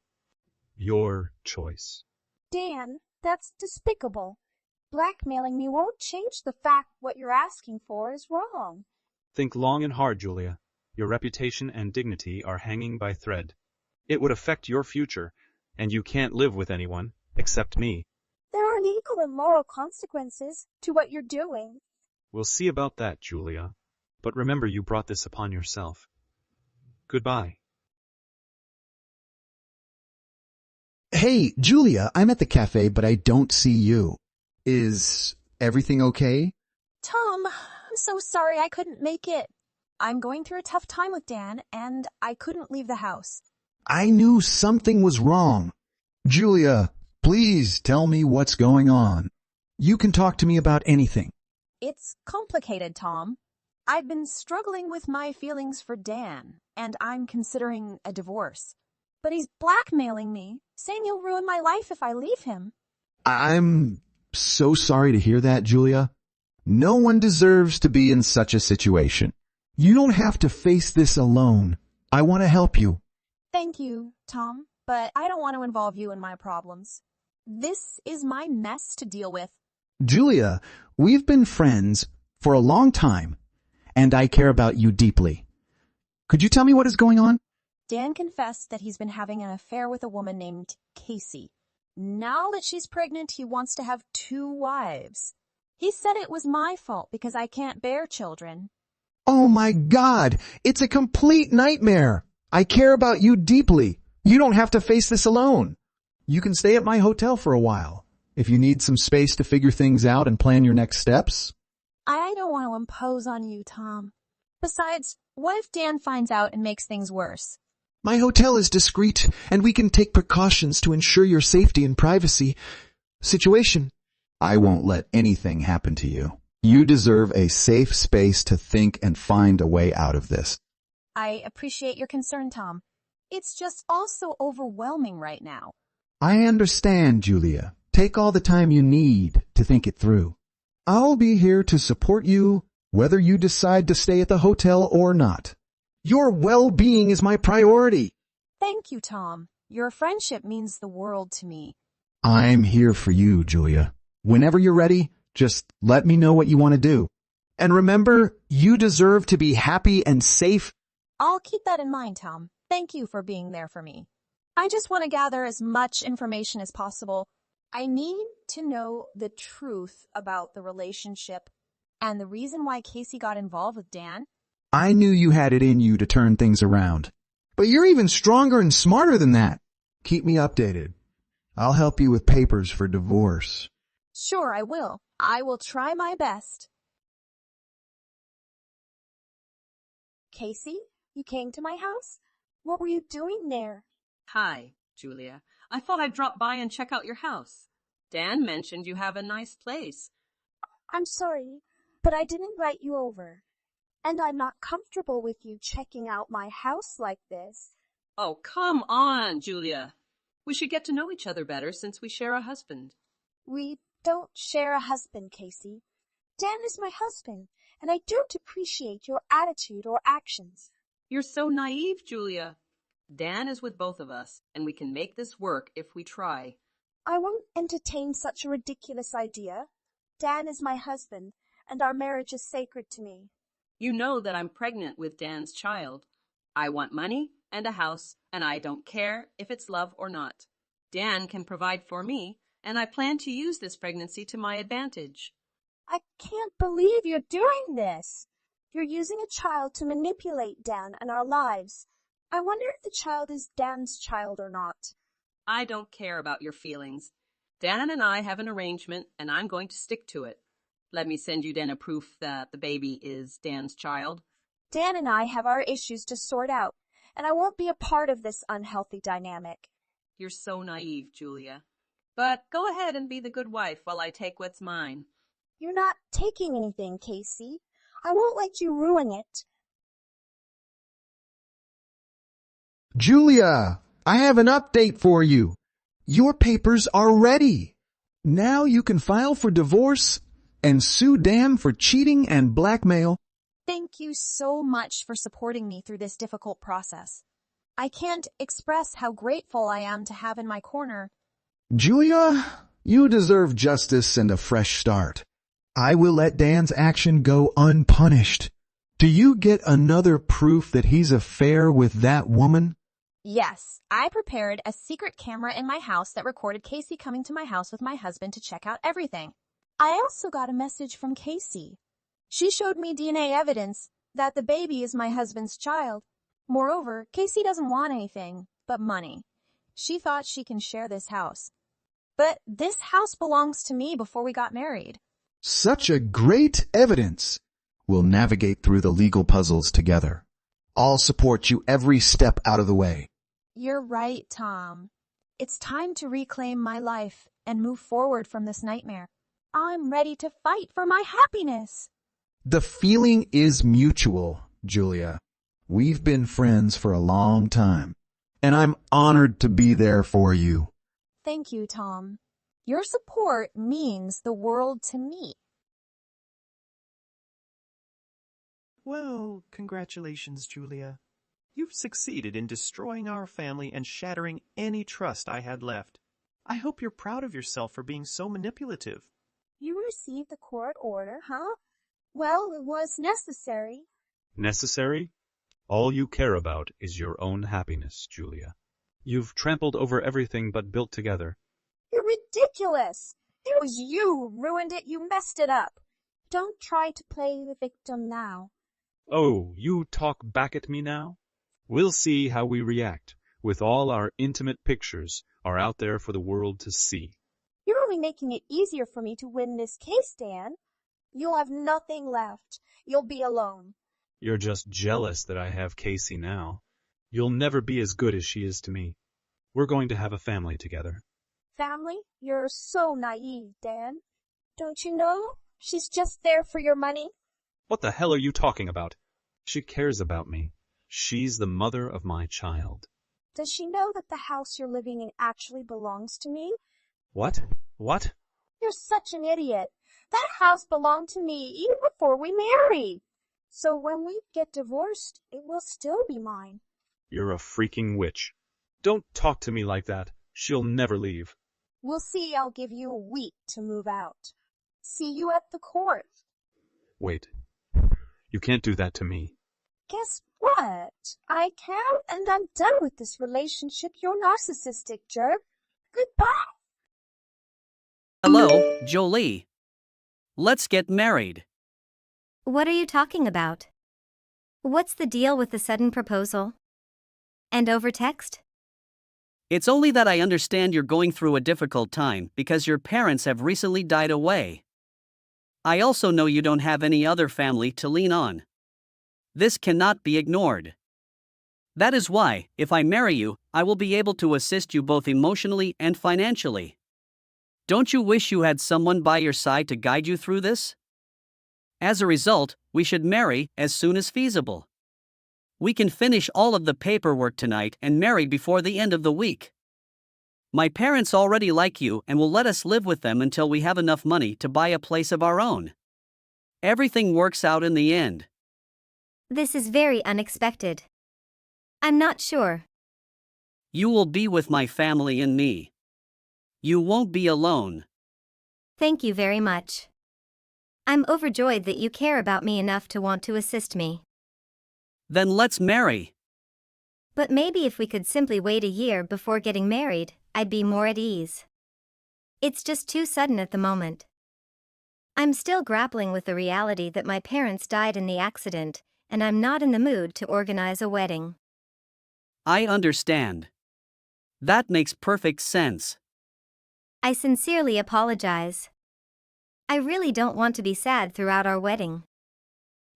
Your choice. Dan, that's despicable. Blackmailing me won't change the fact what you're asking for is wrong. Think long and hard, Julia. Your reputation and dignity are hanging by thread. It would affect your future, and you can't live with anyone except me. There are legal and moral consequences to what you're doing. We'll see about that, Julia. But remember you brought this upon yourself. Goodbye. Hey, Julia, I'm at the cafe, but I don't see you. Is everything okay? Tom, I'm so sorry I couldn't make it. I'm going through a tough time with Dan, and I couldn't leave the house. I knew something was wrong. Julia, please tell me what's going on. You can talk to me about anything. It's complicated, Tom. I've been struggling with my feelings for Dan, and I'm considering a divorce. But he's blackmailing me, saying he'll ruin my life if I leave him. I'm so sorry to hear that, Julia. No one deserves to be in such a situation. You don't have to face this alone. I want to help you. Thank you, Tom, but I don't want to involve you in my problems. This is my mess to deal with. Julia, we've been friends for a long time, and I care about you deeply. Could you tell me what is going on? Dan confessed that he's been having an affair with a woman named Casey. Now that she's pregnant, he wants to have 2 wives. He said it was my fault because I can't bear children. Oh my God, it's a complete nightmare. I care about you deeply. You don't have to face this alone. You can stay at my hotel for a while. If you need some space to figure things out and plan your next steps. I don't want to impose on you, Tom. Besides, what if Dan finds out and makes things worse? My hotel is discreet, and we can take precautions to ensure your safety and privacy. Situation. I won't let anything happen to you. You deserve a safe space to think and find a way out of this. I appreciate your concern, Tom. It's just all so overwhelming right now. I understand, Julia. Take all the time you need to think it through. I'll be here to support you, whether you decide to stay at the hotel or not. Your well-being is my priority. Thank you, Tom. Your friendship means the world to me. I'm here for you, Julia. Whenever you're ready, just let me know what you want to do. And remember, you deserve to be happy and safe. I'll keep that in mind, Tom. Thank you for being there for me. I just want to gather as much information as possible. I need to know the truth about the relationship and the reason why Casey got involved with Dan. I knew you had it in you to turn things around. But you're even stronger and smarter than that. Keep me updated. I'll help you with papers for divorce. Sure, I will. I will try my best. Casey, you came to my house? What were you doing there? Hi, Julia. I thought I'd drop by and check out your house. Dan mentioned you have a nice place. I'm sorry, but I didn't invite you over. And I'm not comfortable with you checking out my house like this. Oh, come on, Julia. We should get to know each other better since we share a husband. We don't share a husband, Casey. Dan is my husband, and I don't appreciate your attitude or actions. You're so naive, Julia. Dan is with both of us, and we can make this work if we try. I won't entertain such a ridiculous idea. Dan is my husband, and our marriage is sacred to me. You know that I'm pregnant with Dan's child. I want money and a house, and I don't care if it's love or not. Dan can provide for me, and I plan to use this pregnancy to my advantage. I can't believe you're doing this. You're using a child to manipulate Dan and our lives. I wonder if the child is Dan's child or not. I don't care about your feelings. Dan and I have an arrangement, and I'm going to stick to it. Let me send you then a proof that the baby is Dan's child. Dan and I have our issues to sort out, and I won't be a part of this unhealthy dynamic. You're so naive, Julia. But go ahead and be the good wife while I take what's mine. You're not taking anything, Casey. I won't let you ruin it. Julia, I have an update for you. Your papers are ready. Now you can file for divorce and sue Dan for cheating and blackmail. Thank you so much for supporting me through this difficult process. I can't express how grateful I am to have in my corner. Julia, you deserve justice and a fresh start. I will let Dan's action go unpunished. Do you get another proof that he's affair with that woman? Yes, I prepared a secret camera in my house that recorded Casey coming to my house with my husband to check out everything. I also got a message from Casey. She showed me DNA evidence that the baby is my husband's child. Moreover, Casey doesn't want anything but money. She thought she can share this house. But this house belongs to me before we got married. Such a great evidence. We'll navigate through the legal puzzles together. I'll support you every step out of the way. You're right, Tom. It's time to reclaim my life and move forward from this nightmare. I'm ready to fight for my happiness. The feeling is mutual, Julia. We've been friends for a long time, and I'm honored to be there for you. Thank you, Tom. Your support means the world to me. Well, congratulations, Julia. You've succeeded in destroying our family and shattering any trust I had left. I hope you're proud of yourself for being so manipulative. You received the court order, huh? Well, it was necessary. Necessary? All you care about is your own happiness, Julia. You've trampled over everything but built together. You're ridiculous. It was you who ruined it. You messed it up. Don't try to play the victim now. Oh, you talk back at me now? We'll see how we react, with all our intimate pictures are out there for the world to see. You're only making it easier for me to win this case, Dan. You'll have nothing left. You'll be alone. You're just jealous that I have Casey now. You'll never be as good as she is to me. We're going to have a family together. Family? You're so naive, Dan. Don't you know? She's just there for your money. What the hell are you talking about? She cares about me. She's the mother of my child. Does she know that the house you're living in actually belongs to me? What? What? You're such an idiot. That house belonged to me even before we married. So when we get divorced, it will still be mine. You're a freaking witch. Don't talk to me like that. She'll never leave. We'll see. I'll give you a week to move out. See you at the court. Wait. You can't do that to me. Guess what? I can, and I'm done with this relationship, you narcissistic jerk. Goodbye. Hello, Jolie. Let's get married. What are you talking about? What's the deal with the sudden proposal? And over text? It's only that I understand you're going through a difficult time because your parents have recently died away. I also know you don't have any other family to lean on. This cannot be ignored. That is why, if I marry you, I will be able to assist you both emotionally and financially. Don't you wish you had someone by your side to guide you through this? As a result, we should marry as soon as feasible. We can finish all of the paperwork tonight and marry before the end of the week. My parents already like you and will let us live with them until we have enough money to buy a place of our own. Everything works out in the end. This is very unexpected. I'm not sure. You will be with my family and me. You won't be alone. Thank you very much. I'm overjoyed that you care about me enough to want to assist me. Then let's marry. But maybe if we could simply wait a year before getting married, I'd be more at ease. It's just too sudden at the moment. I'm still grappling with the reality that my parents died in the accident, and I'm not in the mood to organize a wedding. I understand. That makes perfect sense. I sincerely apologize. I really don't want to be sad throughout our wedding.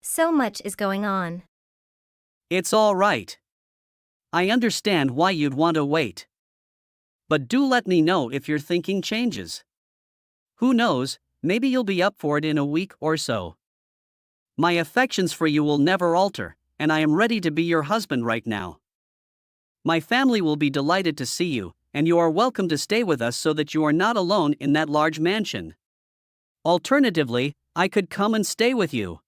So much is going on. It's all right. I understand why you'd want to wait. But do let me know if your thinking changes. Who knows, maybe you'll be up for it in a week or so. My affections for you will never alter, and I am ready to be your husband right now. My family will be delighted to see you, and you are welcome to stay with us so that you are not alone in that large mansion. Alternatively, I could come and stay with you.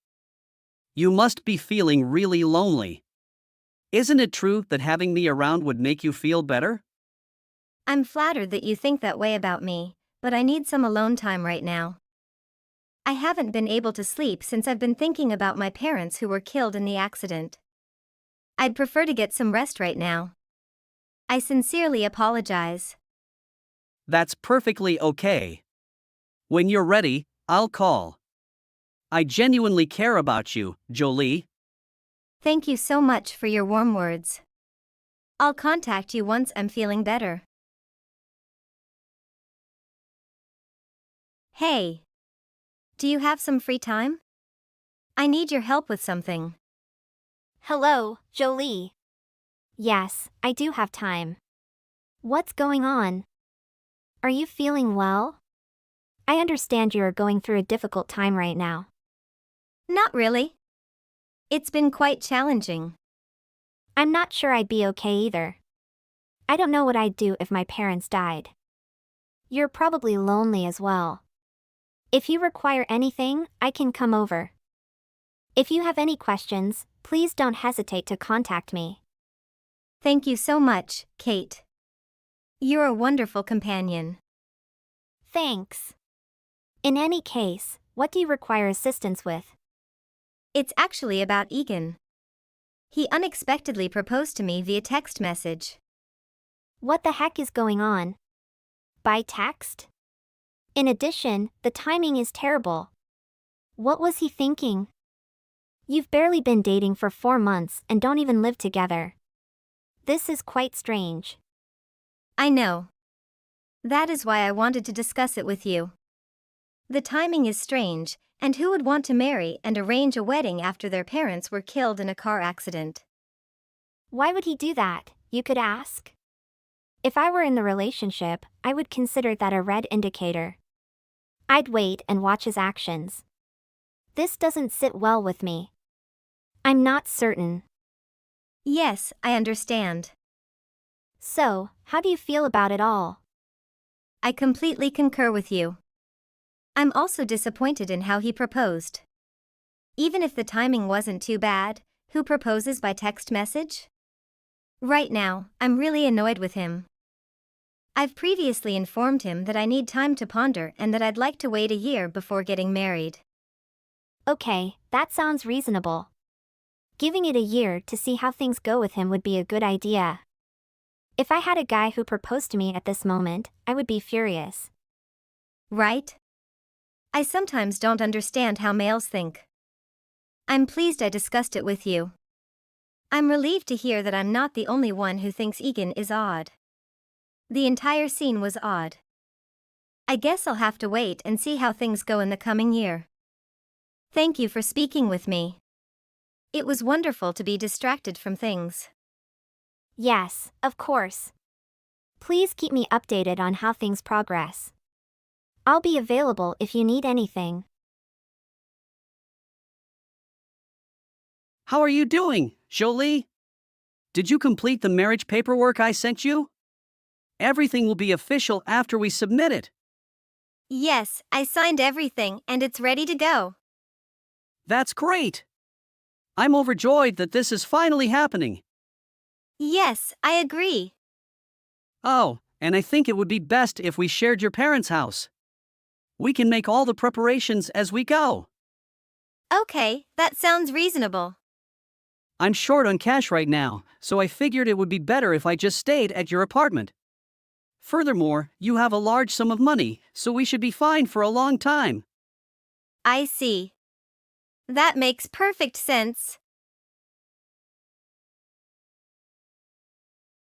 You must be feeling really lonely. Isn't it true that having me around would make you feel better? I'm flattered that you think that way about me, but I need some alone time right now. I haven't been able to sleep since I've been thinking about my parents who were killed in the accident. I'd prefer to get some rest right now. I sincerely apologize. That's perfectly okay. When you're ready, I'll call. I genuinely care about you, Jolie. Thank you so much for your warm words. I'll contact you once I'm feeling better. Hey. Do you have some free time? I need your help with something. Hello, Jolie. Yes, I do have time. What's going on? Are you feeling well? I understand you are going through a difficult time right now. Not really. It's been quite challenging. I'm not sure I'd be okay either. I don't know what I'd do if my parents died. You're probably lonely as well. If you require anything, I can come over. If you have any questions, please don't hesitate to contact me. Thank you so much, Kate. You're a wonderful companion. Thanks. In any case, what do you require assistance with? It's actually about Egan. He unexpectedly proposed to me via text message. What the heck is going on? By text? In addition, the timing is terrible. What was he thinking? You've barely been dating for 4 months and don't even live together. This is quite strange. I know. That is why I wanted to discuss it with you. The timing is strange, and who would want to marry and arrange a wedding after their parents were killed in a car accident? Why would he do that, you could ask? If I were in the relationship, I would consider that a red indicator. I'd wait and watch his actions. This doesn't sit well with me. I'm not certain. Yes, I understand. So, how do you feel about it all? I completely concur with you. I'm also disappointed in how he proposed. Even if the timing wasn't too bad, who proposes by text message? Right now, I'm really annoyed with him. I've previously informed him that I need time to ponder and that I'd like to wait a year before getting married. Okay, that sounds reasonable. Giving it a year to see how things go with him would be a good idea. If I had a guy who proposed to me at this moment, I would be furious. Right? I sometimes don't understand how males think. I'm pleased I discussed it with you. I'm relieved to hear that I'm not the only one who thinks Egan is odd. The entire scene was odd. I guess I'll have to wait and see how things go in the coming year. Thank you for speaking with me. It was wonderful to be distracted from things. Yes, of course. Please keep me updated on how things progress. I'll be available if you need anything. How are you doing, Jolie? Did you complete the marriage paperwork I sent you? Everything will be official after we submit it. Yes, I signed everything and it's ready to go. That's great. I'm overjoyed that this is finally happening. Yes, I agree. Oh, and I think it would be best if we shared your parents' house. We can make all the preparations as we go. Okay, that sounds reasonable. I'm short on cash right now, so I figured it would be better if I just stayed at your apartment. Furthermore, you have a large sum of money, so we should be fine for a long time. I see. That makes perfect sense.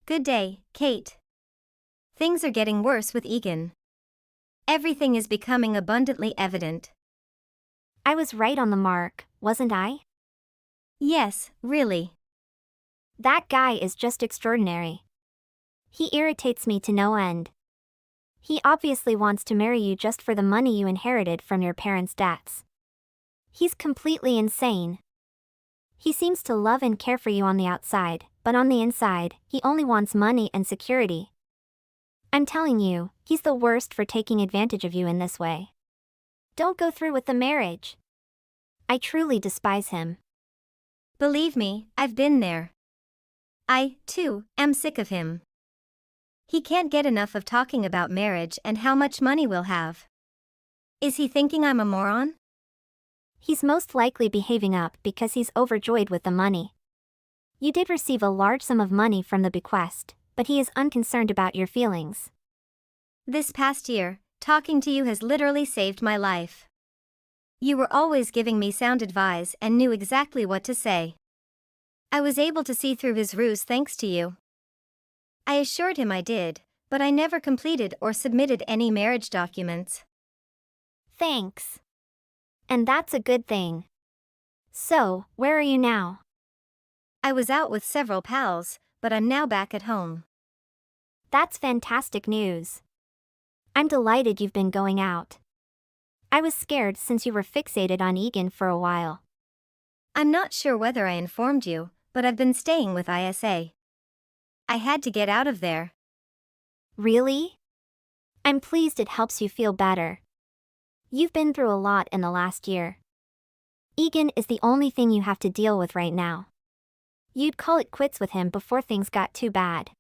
Good day, Kate. Things are getting worse with Egan. Everything is becoming abundantly evident. I was right on the mark, wasn't I? Yes, really. That guy is just extraordinary. He irritates me to no end. He obviously wants to marry you just for the money you inherited from your parents' debts. He's completely insane. He seems to love and care for you on the outside, but on the inside, he only wants money and security. I'm telling you, he's the worst for taking advantage of you in this way. Don't go through with the marriage. I truly despise him. Believe me, I've been there. I, too, am sick of him. He can't get enough of talking about marriage and how much money we'll have. Is he thinking I'm a moron? He's most likely behaving up because he's overjoyed with the money. You did receive a large sum of money from the bequest, but he is unconcerned about your feelings. This past year, talking to you has literally saved my life. You were always giving me sound advice and knew exactly what to say. I was able to see through his ruse thanks to you. I assured him I did, but I never completed or submitted any marriage documents. Thanks. And that's a good thing. So, where are you now? I was out with several pals, but I'm now back at home. That's fantastic news. I'm delighted you've been going out. I was scared since you were fixated on Egan for a while. I'm not sure whether I informed you, but I've been staying with ISA. I had to get out of there. Really? I'm pleased it helps you feel better. You've been through a lot in the last year. Egan is the only thing you have to deal with right now. You'd call it quits with him before things got too bad.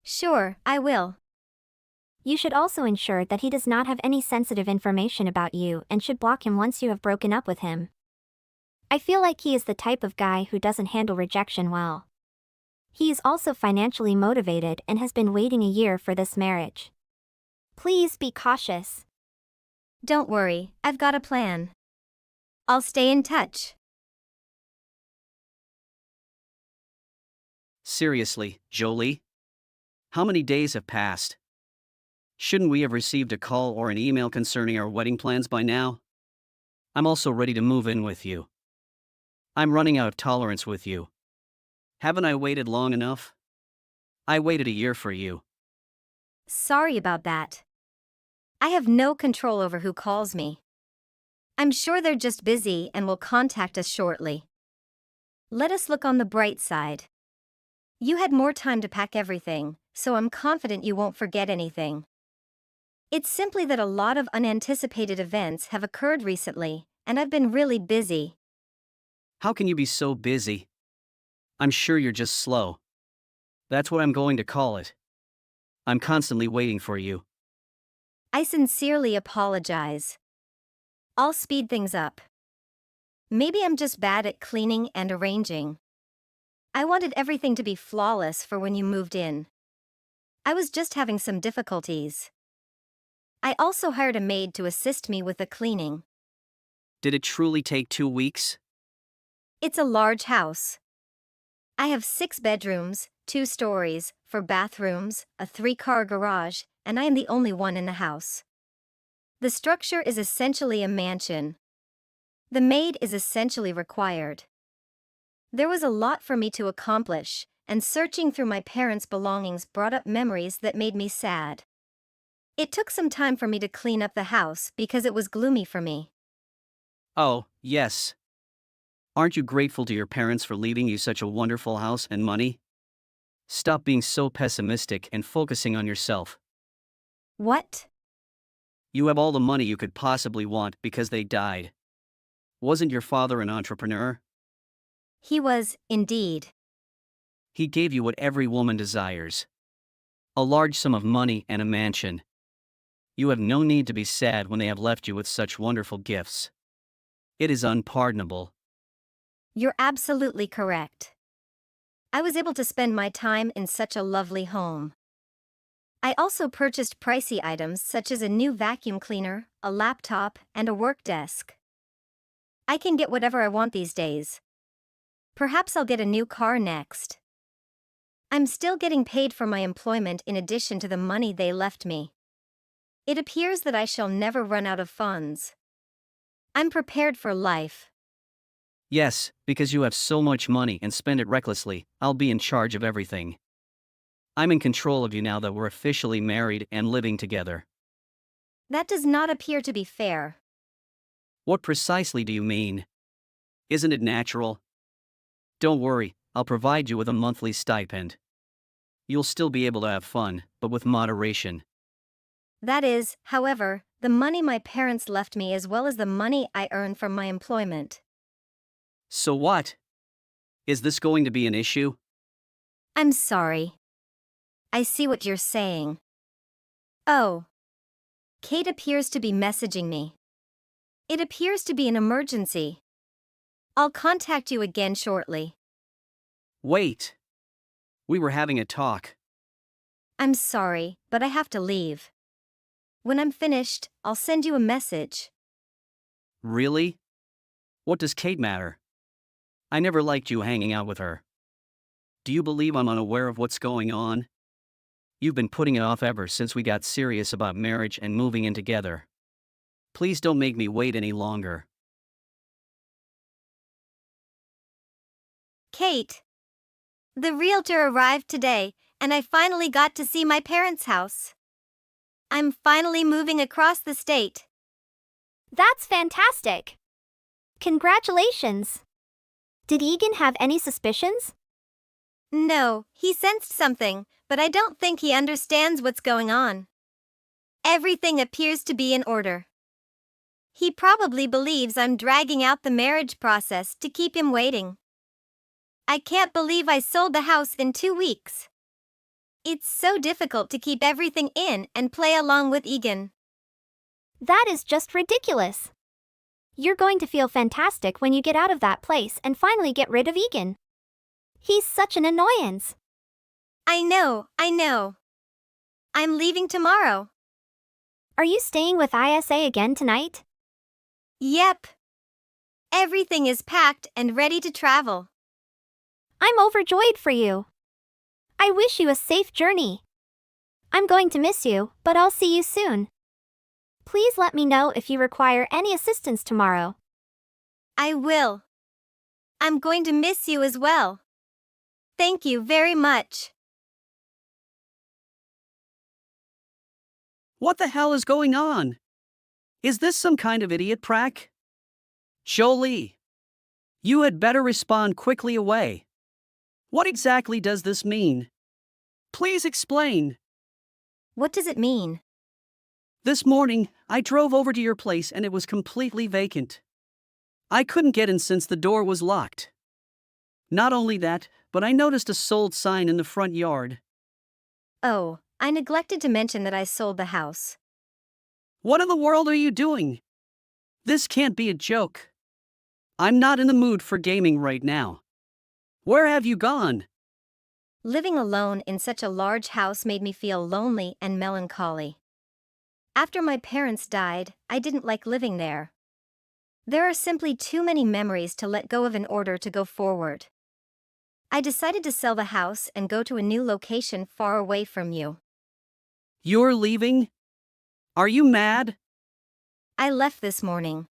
Sure, I will. You should also ensure that he does not have any sensitive information about you and should block him once you have broken up with him. I feel like he is the type of guy who doesn't handle rejection well. He is also financially motivated and has been waiting a year for this marriage. Please be cautious. Don't worry, I've got a plan. I'll stay in touch. Seriously, Jolie? How many days have passed? Shouldn't we have received a call or an email concerning our wedding plans by now? I'm also ready to move in with you. I'm running out of tolerance with you. Haven't I waited long enough? I waited a year for you. Sorry about that. I have no control over who calls me. I'm sure they're just busy and will contact us shortly. Let us look on the bright side. You had more time to pack everything, so I'm confident you won't forget anything. It's simply that a lot of unanticipated events have occurred recently, and I've been really busy. How can you be so busy? I'm sure you're just slow. That's what I'm going to call it. I'm constantly waiting for you. I sincerely apologize. I'll speed things up. Maybe I'm just bad at cleaning and arranging. I wanted everything to be flawless for when you moved in. I was just having some difficulties. I also hired a maid to assist me with the cleaning. Did it truly take 2 weeks? It's a large house. I have 6 bedrooms, 2 stories, 4 bathrooms, a 3-car garage, and I am the only one in the house. The structure is essentially a mansion. The maid is essentially required. There was a lot for me to accomplish, and searching through my parents' belongings brought up memories that made me sad. It took some time for me to clean up the house because it was gloomy for me. Oh, yes. Aren't you grateful to your parents for leaving you such a wonderful house and money? Stop being so pessimistic and focusing on yourself. What? You have all the money you could possibly want because they died. Wasn't your father an entrepreneur? He was, indeed. He gave you what every woman desires. A large sum of money and a mansion. You have no need to be sad when they have left you with such wonderful gifts. It is unpardonable. You're absolutely correct. I was able to spend my time in such a lovely home. I also purchased pricey items such as a new vacuum cleaner, a laptop, and a work desk. I can get whatever I want these days. Perhaps I'll get a new car next. I'm still getting paid for my employment in addition to the money they left me. It appears that I shall never run out of funds. I'm prepared for life. Yes, because you have so much money and spend it recklessly, I'll be in charge of everything. I'm in control of you now that we're officially married and living together. That does not appear to be fair. What precisely do you mean? Isn't it natural? Don't worry, I'll provide you with a monthly stipend. You'll still be able to have fun, but with moderation. That is, however, the money my parents left me as well as the money I earn from my employment. So what? Is this going to be an issue? I'm sorry. I see what you're saying. Oh. Kate appears to be messaging me. It appears to be an emergency. I'll contact you again shortly. Wait. We were having a talk. I'm sorry, but I have to leave. When I'm finished, I'll send you a message. Really? What does Kate matter? I never liked you hanging out with her. Do you believe I'm unaware of what's going on? You've been putting it off ever since we got serious about marriage and moving in together. Please don't make me wait any longer. Kate. The realtor arrived today, and I finally got to see my parents' house. I'm finally moving across the state. That's fantastic. Congratulations. Did Egan have any suspicions? No, he sensed something, but I don't think he understands what's going on. Everything appears to be in order. He probably believes I'm dragging out the marriage process to keep him waiting. I can't believe I sold the house in 2 weeks. It's so difficult to keep everything in and play along with Egan. That is just ridiculous. You're going to feel fantastic when you get out of that place and finally get rid of Egan. He's such an annoyance. I know. I'm leaving tomorrow. Are you staying with ISA again tonight? Yep. Everything is packed and ready to travel. I'm overjoyed for you. I wish you a safe journey. I'm going to miss you, but I'll see you soon. Please let me know if you require any assistance tomorrow. I will. I'm going to miss you as well. Thank you very much. What the hell is going on? Is this some kind of idiot prank? Jolie, you had better respond quickly away. What exactly does this mean? Please explain. What does it mean? This morning, I drove over to your place and it was completely vacant. I couldn't get in since the door was locked. Not only that, but I noticed a sold sign in the front yard. Oh, I neglected to mention that I sold the house. What in the world are you doing? This can't be a joke. I'm not in the mood for gaming right now. Where have you gone? Living alone in such a large house made me feel lonely and melancholy. After my parents died, I didn't like living there. There are simply too many memories to let go of in order to go forward. I decided to sell the house and go to a new location far away from you. You're leaving? Are you mad? I left this morning.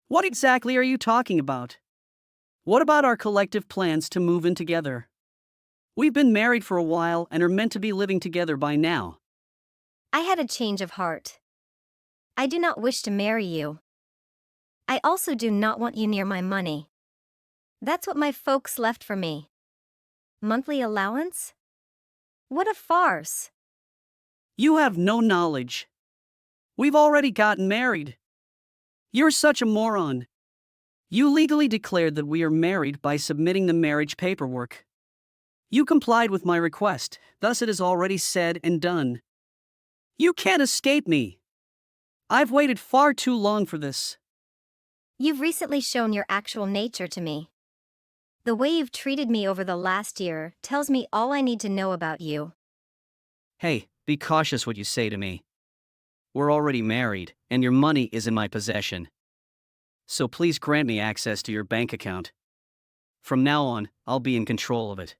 What exactly are you talking about? What about our collective plans to move in together? We've been married for a while and are meant to be living together by now. I had a change of heart. I do not wish to marry you. I also do not want you near my money. That's what my folks left for me. Monthly allowance? What a farce. You have no knowledge. We've already gotten married. You're such a moron. You legally declared that we are married by submitting the marriage paperwork. You complied with my request, thus it is already said and done. You can't escape me. I've waited far too long for this. You've recently shown your actual nature to me. The way you've treated me over the last year tells me all I need to know about you. Hey, be cautious what you say to me. We're already married, and your money is in my possession. So please grant me access to your bank account. From now on, I'll be in control of it.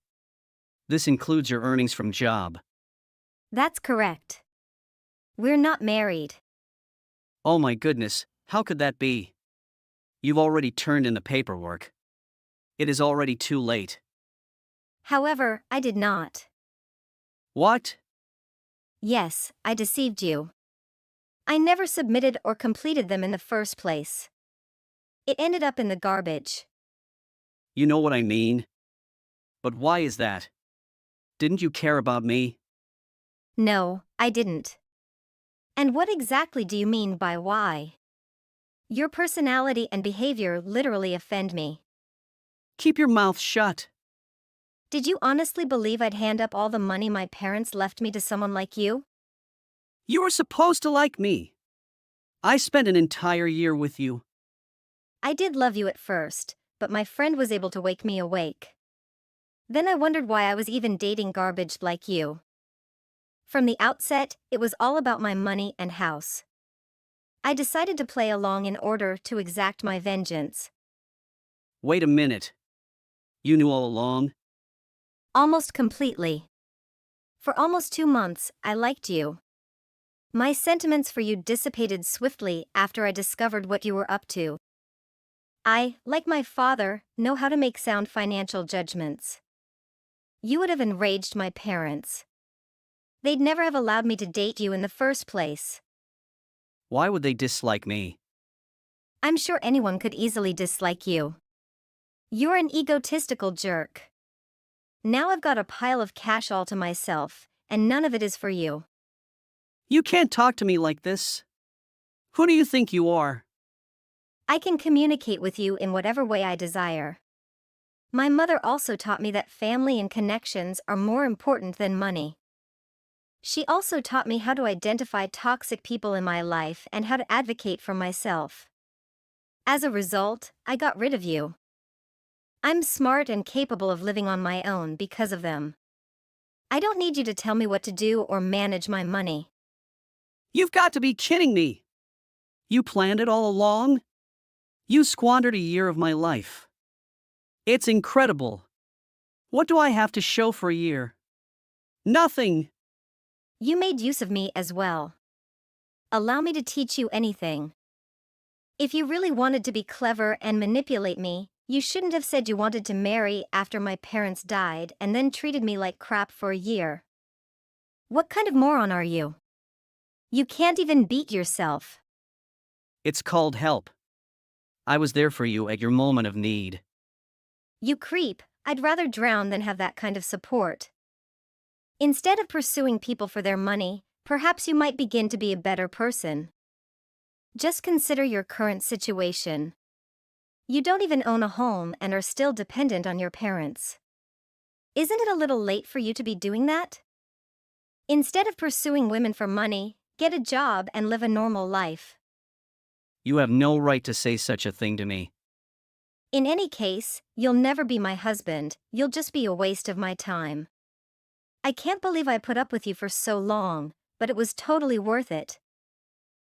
This includes your earnings from job. That's correct. We're not married. Oh my goodness, how could that be? You've already turned in the paperwork. It is already too late. However, I did not. What? Yes, I deceived you. I never submitted or completed them in the first place. It ended up in the garbage. You know what I mean? But why is that? Didn't you care about me? No, I didn't. And what exactly do you mean by why? Your personality and behavior literally offend me. Keep your mouth shut. Did you honestly believe I'd hand up all the money my parents left me to someone like you? You were supposed to like me. I spent an entire year with you. I did love you at first, but my friend was able to wake me awake. Then I wondered why I was even dating garbage like you. From the outset, it was all about my money and house. I decided to play along in order to exact my vengeance. Wait a minute. You knew all along? Almost completely. For almost 2 months, I liked you. My sentiments for you dissipated swiftly after I discovered what you were up to. I, like my father, know how to make sound financial judgments. You would have enraged my parents. They'd never have allowed me to date you in the first place. Why would they dislike me? I'm sure anyone could easily dislike you. You're an egotistical jerk. Now I've got a pile of cash all to myself, and none of it is for you. You can't talk to me like this. Who do you think you are? I can communicate with you in whatever way I desire. My mother also taught me that family and connections are more important than money. She also taught me how to identify toxic people in my life and how to advocate for myself. As a result, I got rid of you. I'm smart and capable of living on my own because of them. I don't need you to tell me what to do or manage my money. You've got to be kidding me. You planned it all along? You squandered a year of my life. It's incredible. What do I have to show for a year? Nothing. You made use of me as well. Allow me to teach you anything. If you really wanted to be clever and manipulate me, you shouldn't have said you wanted to marry after my parents died and then treated me like crap for a year. What kind of moron are you? You can't even beat yourself. It's called help. I was there for you at your moment of need. You creep. I'd rather drown than have that kind of support. Instead of pursuing people for their money, perhaps you might begin to be a better person. Just consider your current situation. You don't even own a home and are still dependent on your parents. Isn't it a little late for you to be doing that? Instead of pursuing women for money, get a job and live a normal life. You have no right to say such a thing to me. In any case, you'll never be my husband, you'll just be a waste of my time. I can't believe I put up with you for so long, but it was totally worth it.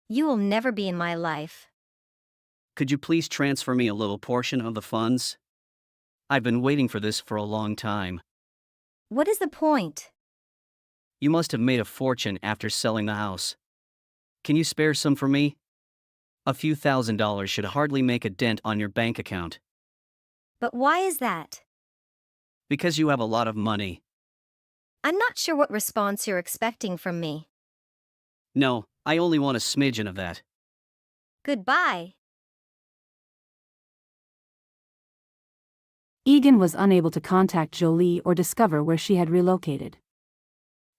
You will never be in my life. Could you please transfer me a little portion of the funds? I've been waiting for this for a long time. What is the point? You must have made a fortune after selling the house. Can you spare some for me? A few $1,000s should hardly make a dent on your bank account. But why is that? Because you have a lot of money. I'm not sure what response you're expecting from me. No, I only want a smidgen of that. Goodbye. Egan was unable to contact Jolie or discover where she had relocated.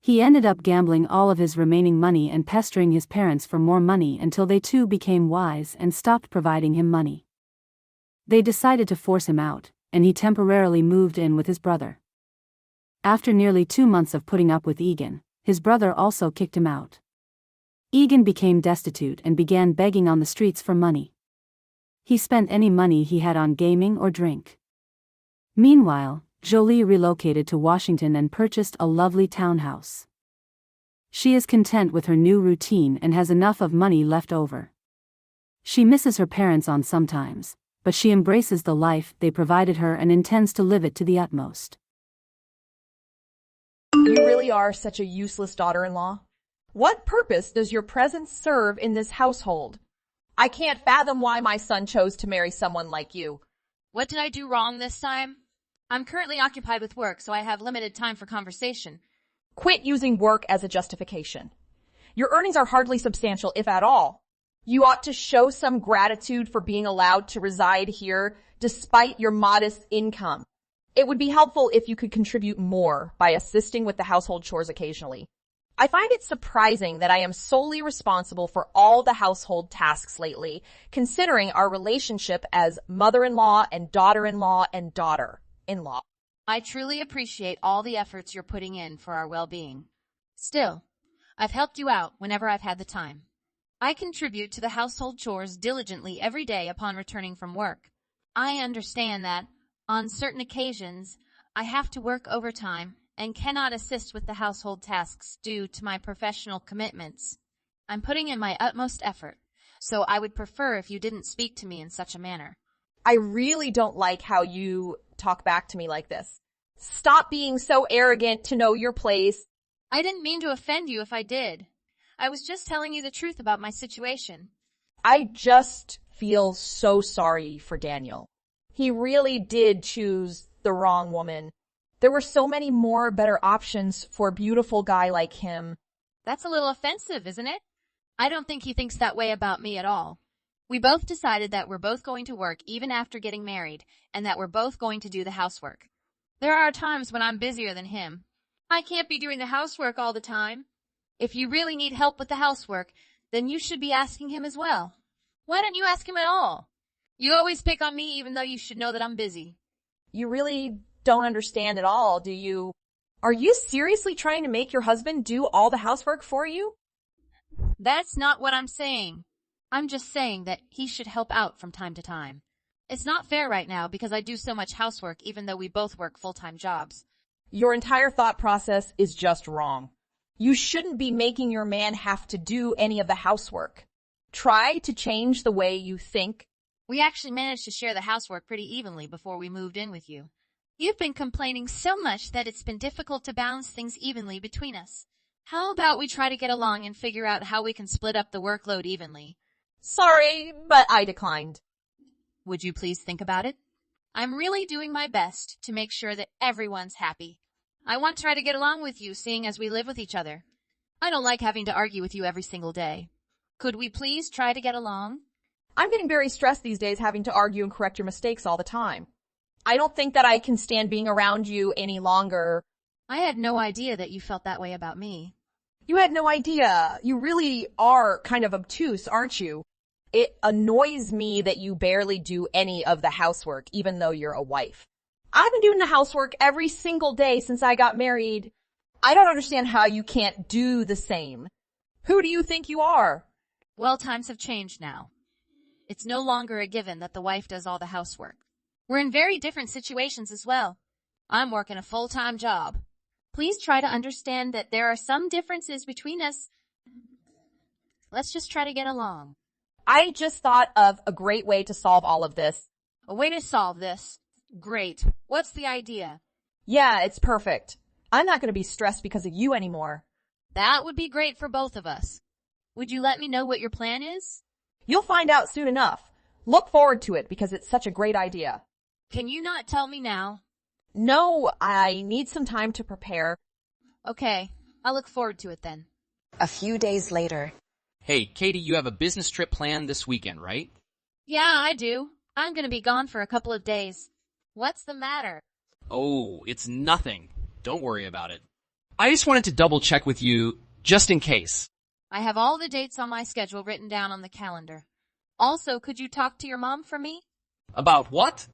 He ended up gambling all of his remaining money and pestering his parents for more money until they too became wise and stopped providing him money. They decided to force him out, and he temporarily moved in with his brother. After nearly 2 months of putting up with Egan, his brother also kicked him out. Egan became destitute and began begging on the streets for money. He spent any money he had on gaming or drink. Meanwhile, Jolie relocated to Washington and purchased a lovely townhouse. She is content with her new routine and has enough of money left over. She misses her parents on sometimes, but she embraces the life they provided her and intends to live it to the utmost. You really are such a useless daughter-in-law. What purpose does your presence serve in this household? I can't fathom why my son chose to marry someone like you. What did I do wrong this time? I'm currently occupied with work, so I have limited time for conversation. Quit using work as a justification. Your earnings are hardly substantial, if at all. You ought to show some gratitude for being allowed to reside here despite your modest income. It would be helpful if you could contribute more by assisting with the household chores occasionally. I find it surprising that I am solely responsible for all the household tasks lately, considering our relationship as mother-in-law and daughter-in-law and daughter-in-law. I truly appreciate all the efforts you're putting in for our well-being. Still, I've helped you out whenever I've had the time. I contribute to the household chores diligently every day upon returning from work. I understand that, on certain occasions, I have to work overtime and cannot assist with the household tasks due to my professional commitments. I'm putting in my utmost effort, so I would prefer if you didn't speak to me in such a manner. I really don't like how you talk back to me like this. Stop being so arrogant to know your place. I didn't mean to offend you if I did. I was just telling you the truth about my situation. I just feel so sorry for Daniel. He really did choose the wrong woman. There were so many more better options for a beautiful guy like him. That's a little offensive, isn't it? I don't think he thinks that way about me at all. We both decided that we're both going to work even after getting married, and that we're both going to do the housework. There are times when I'm busier than him. I can't be doing the housework all the time. If you really need help with the housework, then you should be asking him as well. Why don't you ask him at all? You always pick on me even though you should know that I'm busy. You really don't understand at all, do you? Are you seriously trying to make your husband do all the housework for you? That's not what I'm saying. I'm just saying that he should help out from time to time. It's not fair right now because I do so much housework even though we both work full-time jobs. Your entire thought process is just wrong. You shouldn't be making your man have to do any of the housework. Try to change the way you think. We actually managed to share the housework pretty evenly before we moved in with you. You've been complaining so much that it's been difficult to balance things evenly between us. How about we try to get along and figure out how we can split up the workload evenly? Sorry, but I declined. Would you please think about it? I'm really doing my best to make sure that everyone's happy. I want to try to get along with you, seeing as we live with each other. I don't like having to argue with you every single day. Could we please try to get along? I'm getting very stressed these days having to argue and correct your mistakes all the time. I don't think that I can stand being around you any longer. I had no idea that you felt that way about me. You had no idea. You really are kind of obtuse, aren't you? It annoys me that you barely do any of the housework, even though you're a wife. I've been doing the housework every single day since I got married. I don't understand how you can't do the same. Who do you think you are? Well, times have changed now. It's no longer a given that the wife does all the housework. We're in very different situations as well. I'm working a full-time job. Please try to understand that there are some differences between us. Let's just try to get along. I just thought of a great way to solve all of this. A way to solve this? Great. What's the idea? Yeah, it's perfect. I'm not going to be stressed because of you anymore. That would be great for both of us. Would you let me know what your plan is? You'll find out soon enough. Look forward to it because it's such a great idea. Can you not tell me now? No, I need some time to prepare. Okay, I'll look forward to it then. A few days later. Hey, Katie, you have a business trip planned this weekend, right? Yeah, I do. I'm gonna be gone for a couple of days. What's the matter? Oh, it's nothing. Don't worry about it. I just wanted to double check with you, just in case. I have all the dates on my schedule written down on the calendar. Also, could you talk to your mom for me? About what?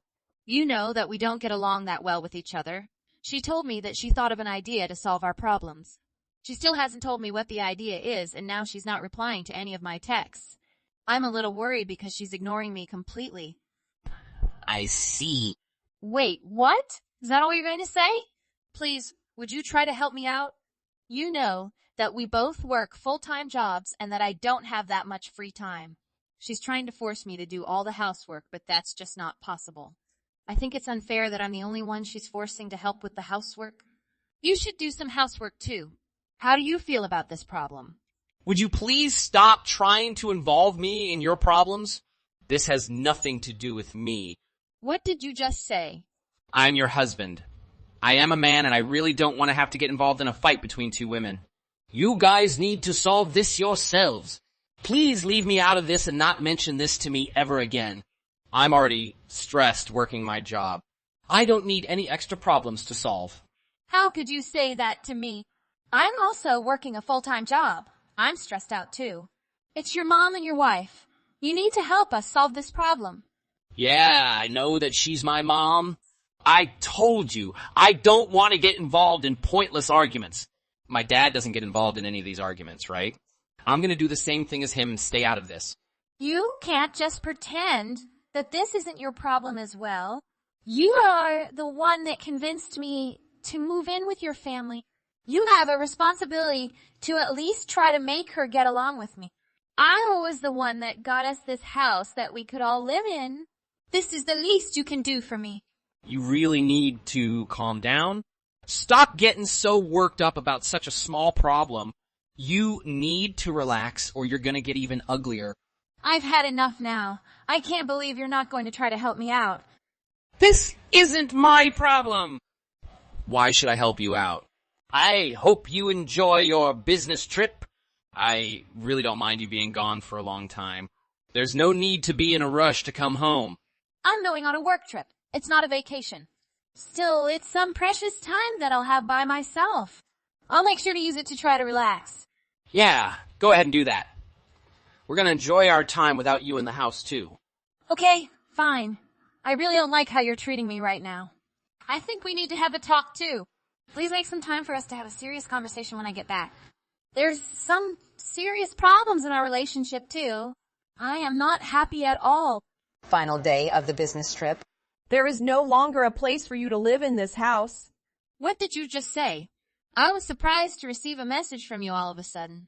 You know that we don't get along that well with each other. She told me that she thought of an idea to solve our problems. She still hasn't told me what the idea is, and now she's not replying to any of my texts. I'm a little worried because she's ignoring me completely. I see. Wait, what? Is that all you're going to say? Please, would you try to help me out? You know that we both work full-time jobs and that I don't have that much free time. She's trying to force me to do all the housework, but that's just not possible. I think it's unfair that I'm the only one she's forcing to help with the housework. You should do some housework too. How do you feel about this problem? Would you please stop trying to involve me in your problems? This has nothing to do with me. What did you just say? I'm your husband. I am a man and I really don't want to have to get involved in a fight between two women. You guys need to solve this yourselves. Please leave me out of this and not mention this to me ever again. I'm already stressed working my job. I don't need any extra problems to solve. How could you say that to me? I'm also working a full-time job. I'm stressed out too. It's your mom and your wife. You need to help us solve this problem. Yeah, I know that she's my mom. I told you, I don't want to get involved in pointless arguments. My dad doesn't get involved in any of these arguments, right? I'm gonna do the same thing as him and stay out of this. You can't just pretend that this isn't your problem as well. You are the one that convinced me to move in with your family. You have a responsibility to at least try to make her get along with me. I was the one that got us this house that we could all live in. This is the least you can do for me. You really need to calm down. Stop getting so worked up about such a small problem. You need to relax or you're gonna get even uglier. I've had enough now. I can't believe you're not going to try to help me out. This isn't my problem. Why should I help you out? I hope you enjoy your business trip. I really don't mind you being gone for a long time. There's no need to be in a rush to come home. I'm going on a work trip. It's not a vacation. Still, it's some precious time that I'll have by myself. I'll make sure to use it to try to relax. Yeah, go ahead and do that. We're gonna enjoy our time without you in the house too. Okay, fine. I really don't like how you're treating me right now. I think we need to have a talk too. Please make some time for us to have a serious conversation when I get back. There's some serious problems in our relationship too. I am not happy at all. Final day of the business trip. There is no longer a place for you to live in this house. What did you just say? I was surprised to receive a message from you all of a sudden.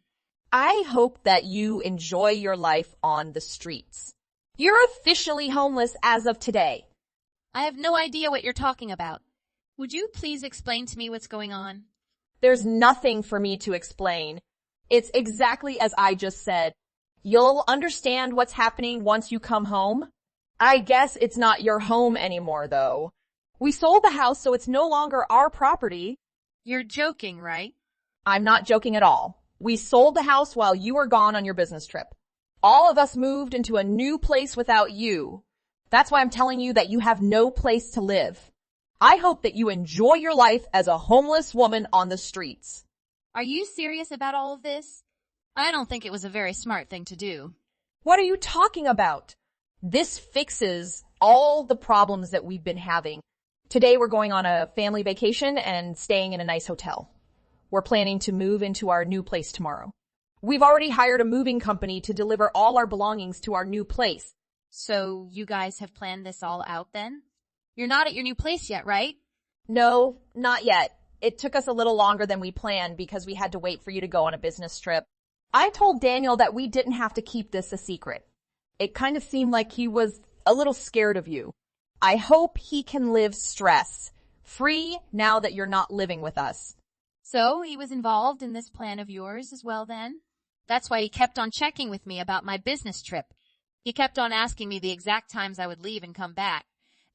I hope that you enjoy your life on the streets. You're officially homeless as of today. I have no idea what you're talking about. Would you please explain to me what's going on? There's nothing for me to explain. It's exactly as I just said. You'll understand what's happening once you come home. I guess it's not your home anymore, though. We sold the house, so it's no longer our property. You're joking, right? I'm not joking at all. We sold the house while you were gone on your business trip. All of us moved into a new place without you. That's why I'm telling you that you have no place to live. I hope that you enjoy your life as a homeless woman on the streets. Are you serious about all of this? I don't think it was a very smart thing to do. What are you talking about? This fixes all the problems that we've been having. Today we're going on a family vacation and staying in a nice hotel. We're planning to move into our new place tomorrow. We've already hired a moving company to deliver all our belongings to our new place. So you guys have planned this all out then? You're not at your new place yet, right? No, not yet. It took us a little longer than we planned because we had to wait for you to go on a business trip. I told Daniel that we didn't have to keep this a secret. It kind of seemed like he was a little scared of you. I hope he can live stress-free now that you're not living with us. So he was involved in this plan of yours as well then? That's why he kept on checking with me about my business trip. He kept on asking me the exact times I would leave and come back.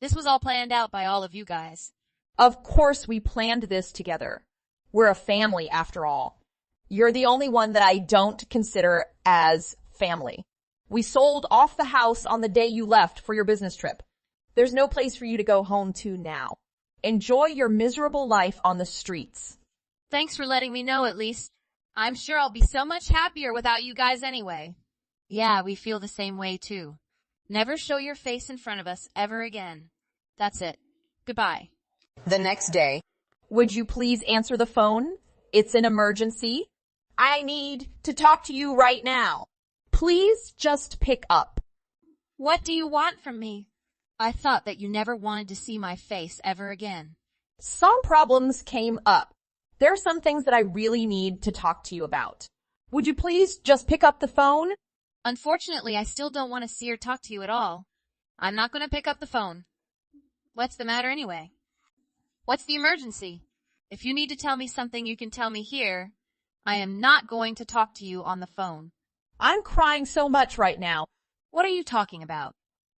This was all planned out by all of you guys. Of course we planned this together. We're a family after all. You're the only one that I don't consider as family. We sold off the house on the day you left for your business trip. There's no place for you to go home to now. Enjoy your miserable life on the streets. Thanks for letting me know at least. I'm sure I'll be so much happier without you guys anyway. Yeah, we feel the same way too. Never show your face in front of us ever again. That's it. Goodbye. The next day. Would you please answer the phone? It's an emergency. I need to talk to you right now. Please just pick up. What do you want from me? I thought that you never wanted to see my face ever again. Some problems came up. There are some things that I really need to talk to you about. Would you please just pick up the phone? Unfortunately, I still don't want to see or talk to you at all. I'm not going to pick up the phone. What's the matter anyway? What's the emergency? If you need to tell me something, you can tell me here. I am not going to talk to you on the phone. I'm crying so much right now. What are you talking about?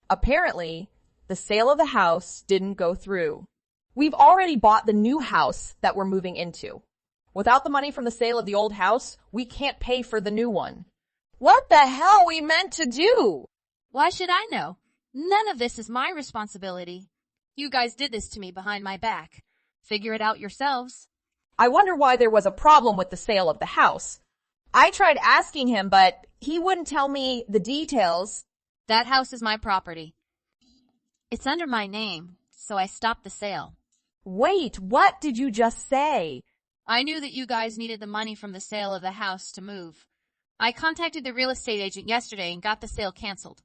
Apparently, the sale of the house didn't go through. We've already bought the new house that we're moving into. Without the money from the sale of the old house, we can't pay for the new one. What the hell are we meant to do? Why should I know? None of this is my responsibility. You guys did this to me behind my back. Figure it out yourselves. I wonder why there was a problem with the sale of the house. I tried asking him, but he wouldn't tell me the details. That house is my property. It's under my name, so I stopped the sale. Wait, what did you just say? I knew that you guys needed the money from the sale of the house to move. I contacted the real estate agent yesterday and got the sale canceled.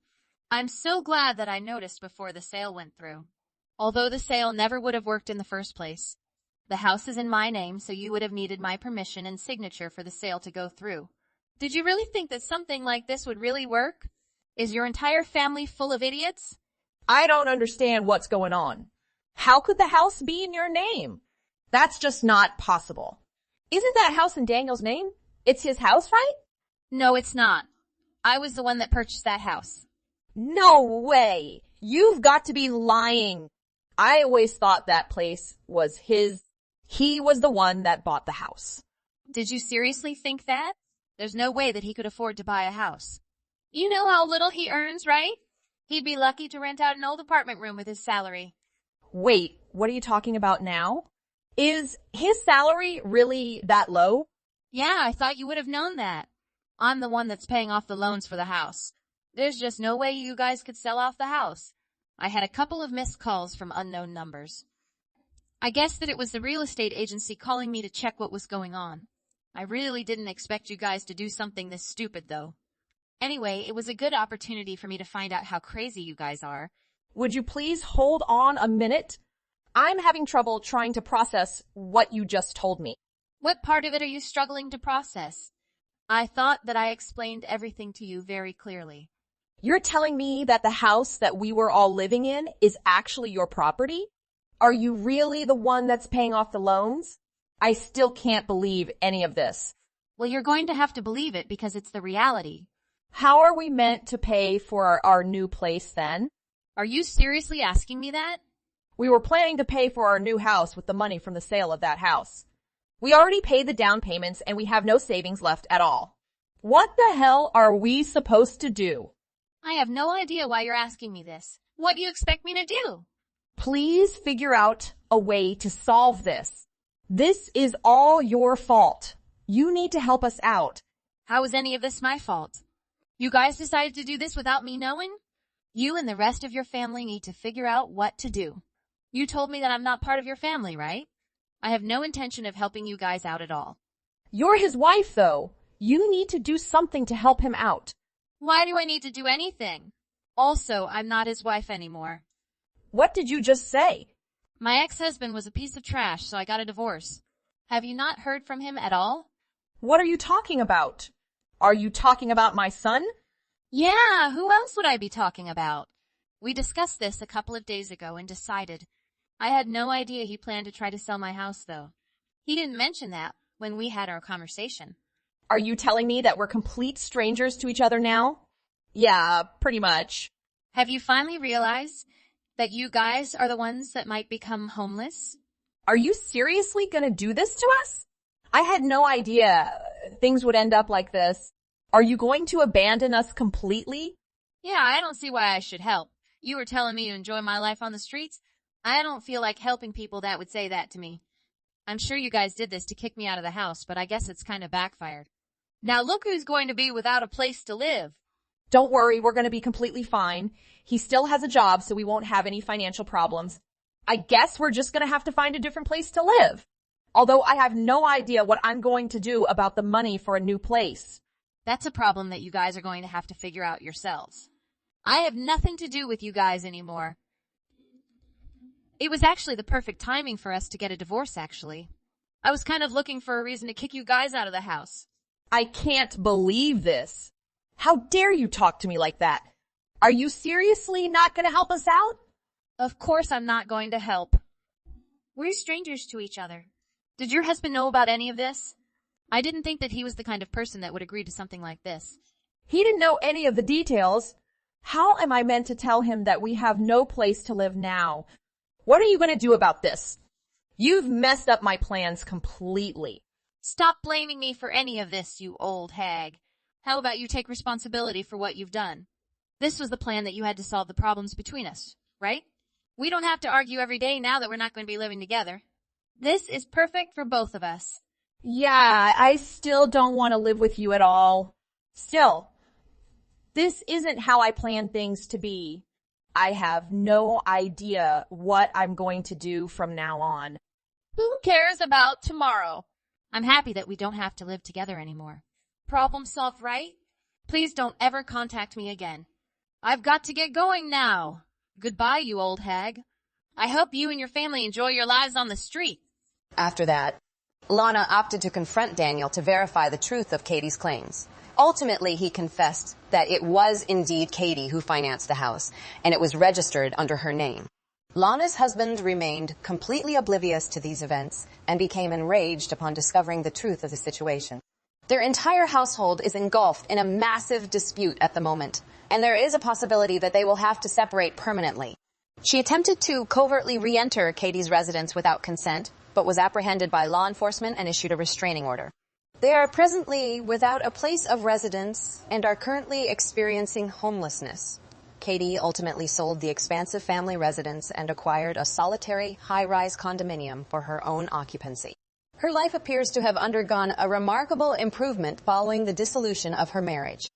I'm so glad that I noticed before the sale went through. Although the sale never would have worked in the first place. The house is in my name, so you would have needed my permission and signature for the sale to go through. Did you really think that something like this would really work? Is your entire family full of idiots? I don't understand what's going on. How could the house be in your name? That's just not possible. Isn't that house in Daniel's name? It's his house, right? No, it's not. I was the one that purchased that house. No way! You've got to be lying. I always thought that place was his. He was the one that bought the house. Did you seriously think that? There's no way that he could afford to buy a house. You know how little he earns, right? He'd be lucky to rent out an old apartment room with his salary. Wait, what are you talking about now? Is his salary really that low? Yeah, I thought you would have known that. I'm the one that's paying off the loans for the house. There's just no way you guys could sell off the house. I had a couple of missed calls from unknown numbers. I guess that it was the real estate agency calling me to check what was going on. I really didn't expect you guys to do something this stupid, though. Anyway, it was a good opportunity for me to find out how crazy you guys are. Would you please hold on a minute? I'm having trouble trying to process what you just told me. What part of it are you struggling to process? I thought that I explained everything to you very clearly. You're telling me that the house that we were all living in is actually your property? Are you really the one that's paying off the loans? I still can't believe any of this. Well, you're going to have to believe it because it's the reality. How are we meant to pay for our new place then? Are you seriously asking me that? We were planning to pay for our new house with the money from the sale of that house. We already paid the down payments and we have no savings left at all. What the hell are we supposed to do? I have no idea why you're asking me this. What do you expect me to do? Please figure out a way to solve this. This is all your fault. You need to help us out. How is any of this my fault? You guys decided to do this without me knowing? You and the rest of your family need to figure out what to do. You told me that I'm not part of your family, right? I have no intention of helping you guys out at all. You're his wife, though. You need to do something to help him out. Why do I need to do anything? Also, I'm not his wife anymore. What did you just say? My ex-husband was a piece of trash, so I got a divorce. Have you not heard from him at all? What are you talking about? Are you talking about my son? Yeah, who else would I be talking about? We discussed this a couple of days ago and decided. I had no idea he planned to try to sell my house, though. He didn't mention that when we had our conversation. Are you telling me that we're complete strangers to each other now? Yeah, pretty much. Have you finally realized that you guys are the ones that might become homeless? Are you seriously gonna do this to us? I had no idea things would end up like this. Are you going to abandon us completely? Yeah, I don't see why I should help. You were telling me to enjoy my life on the streets. I don't feel like helping people that would say that to me. I'm sure you guys did this to kick me out of the house, but I guess it's kind of backfired. Now look who's going to be without a place to live. Don't worry, we're going to be completely fine. He still has a job, so we won't have any financial problems. I guess we're just going to have to find a different place to live. Although I have no idea what I'm going to do about the money for a new place. That's a problem that you guys are going to have to figure out yourselves. I have nothing to do with you guys anymore. It was actually the perfect timing for us to get a divorce, actually. I was kind of looking for a reason to kick you guys out of the house. I can't believe this. How dare you talk to me like that? Are you seriously not going to help us out? Of course I'm not going to help. We're strangers to each other. Did your husband know about any of this? I didn't think that he was the kind of person that would agree to something like this. He didn't know any of the details. How am I meant to tell him that we have no place to live now? What are you going to do about this? You've messed up my plans completely. Stop blaming me for any of this, you old hag. How about you take responsibility for what you've done? This was the plan that you had to solve the problems between us, right? We don't have to argue every day now that we're not going to be living together. This is perfect for both of us. Yeah, I still don't want to live with you at all. Still, this isn't how I planned things to be. I have no idea what I'm going to do from now on. Who cares about tomorrow? I'm happy that we don't have to live together anymore. Problem solved, right? Please don't ever contact me again. I've got to get going now. Goodbye, you old hag. I hope you and your family enjoy your lives on the street. After that, Lana opted to confront Daniel to verify the truth of Katie's claims. Ultimately, he confessed that it was indeed Katie who financed the house, and it was registered under her name. Lana's husband remained completely oblivious to these events and became enraged upon discovering the truth of the situation. Their entire household is engulfed in a massive dispute at the moment, and there is a possibility that they will have to separate permanently. She attempted to covertly re-enter Katie's residence without consent, but was apprehended by law enforcement and issued a restraining order. They are presently without a place of residence and are currently experiencing homelessness. Katie ultimately sold the expansive family residence and acquired a solitary, high-rise condominium for her own occupancy. Her life appears to have undergone a remarkable improvement following the dissolution of her marriage.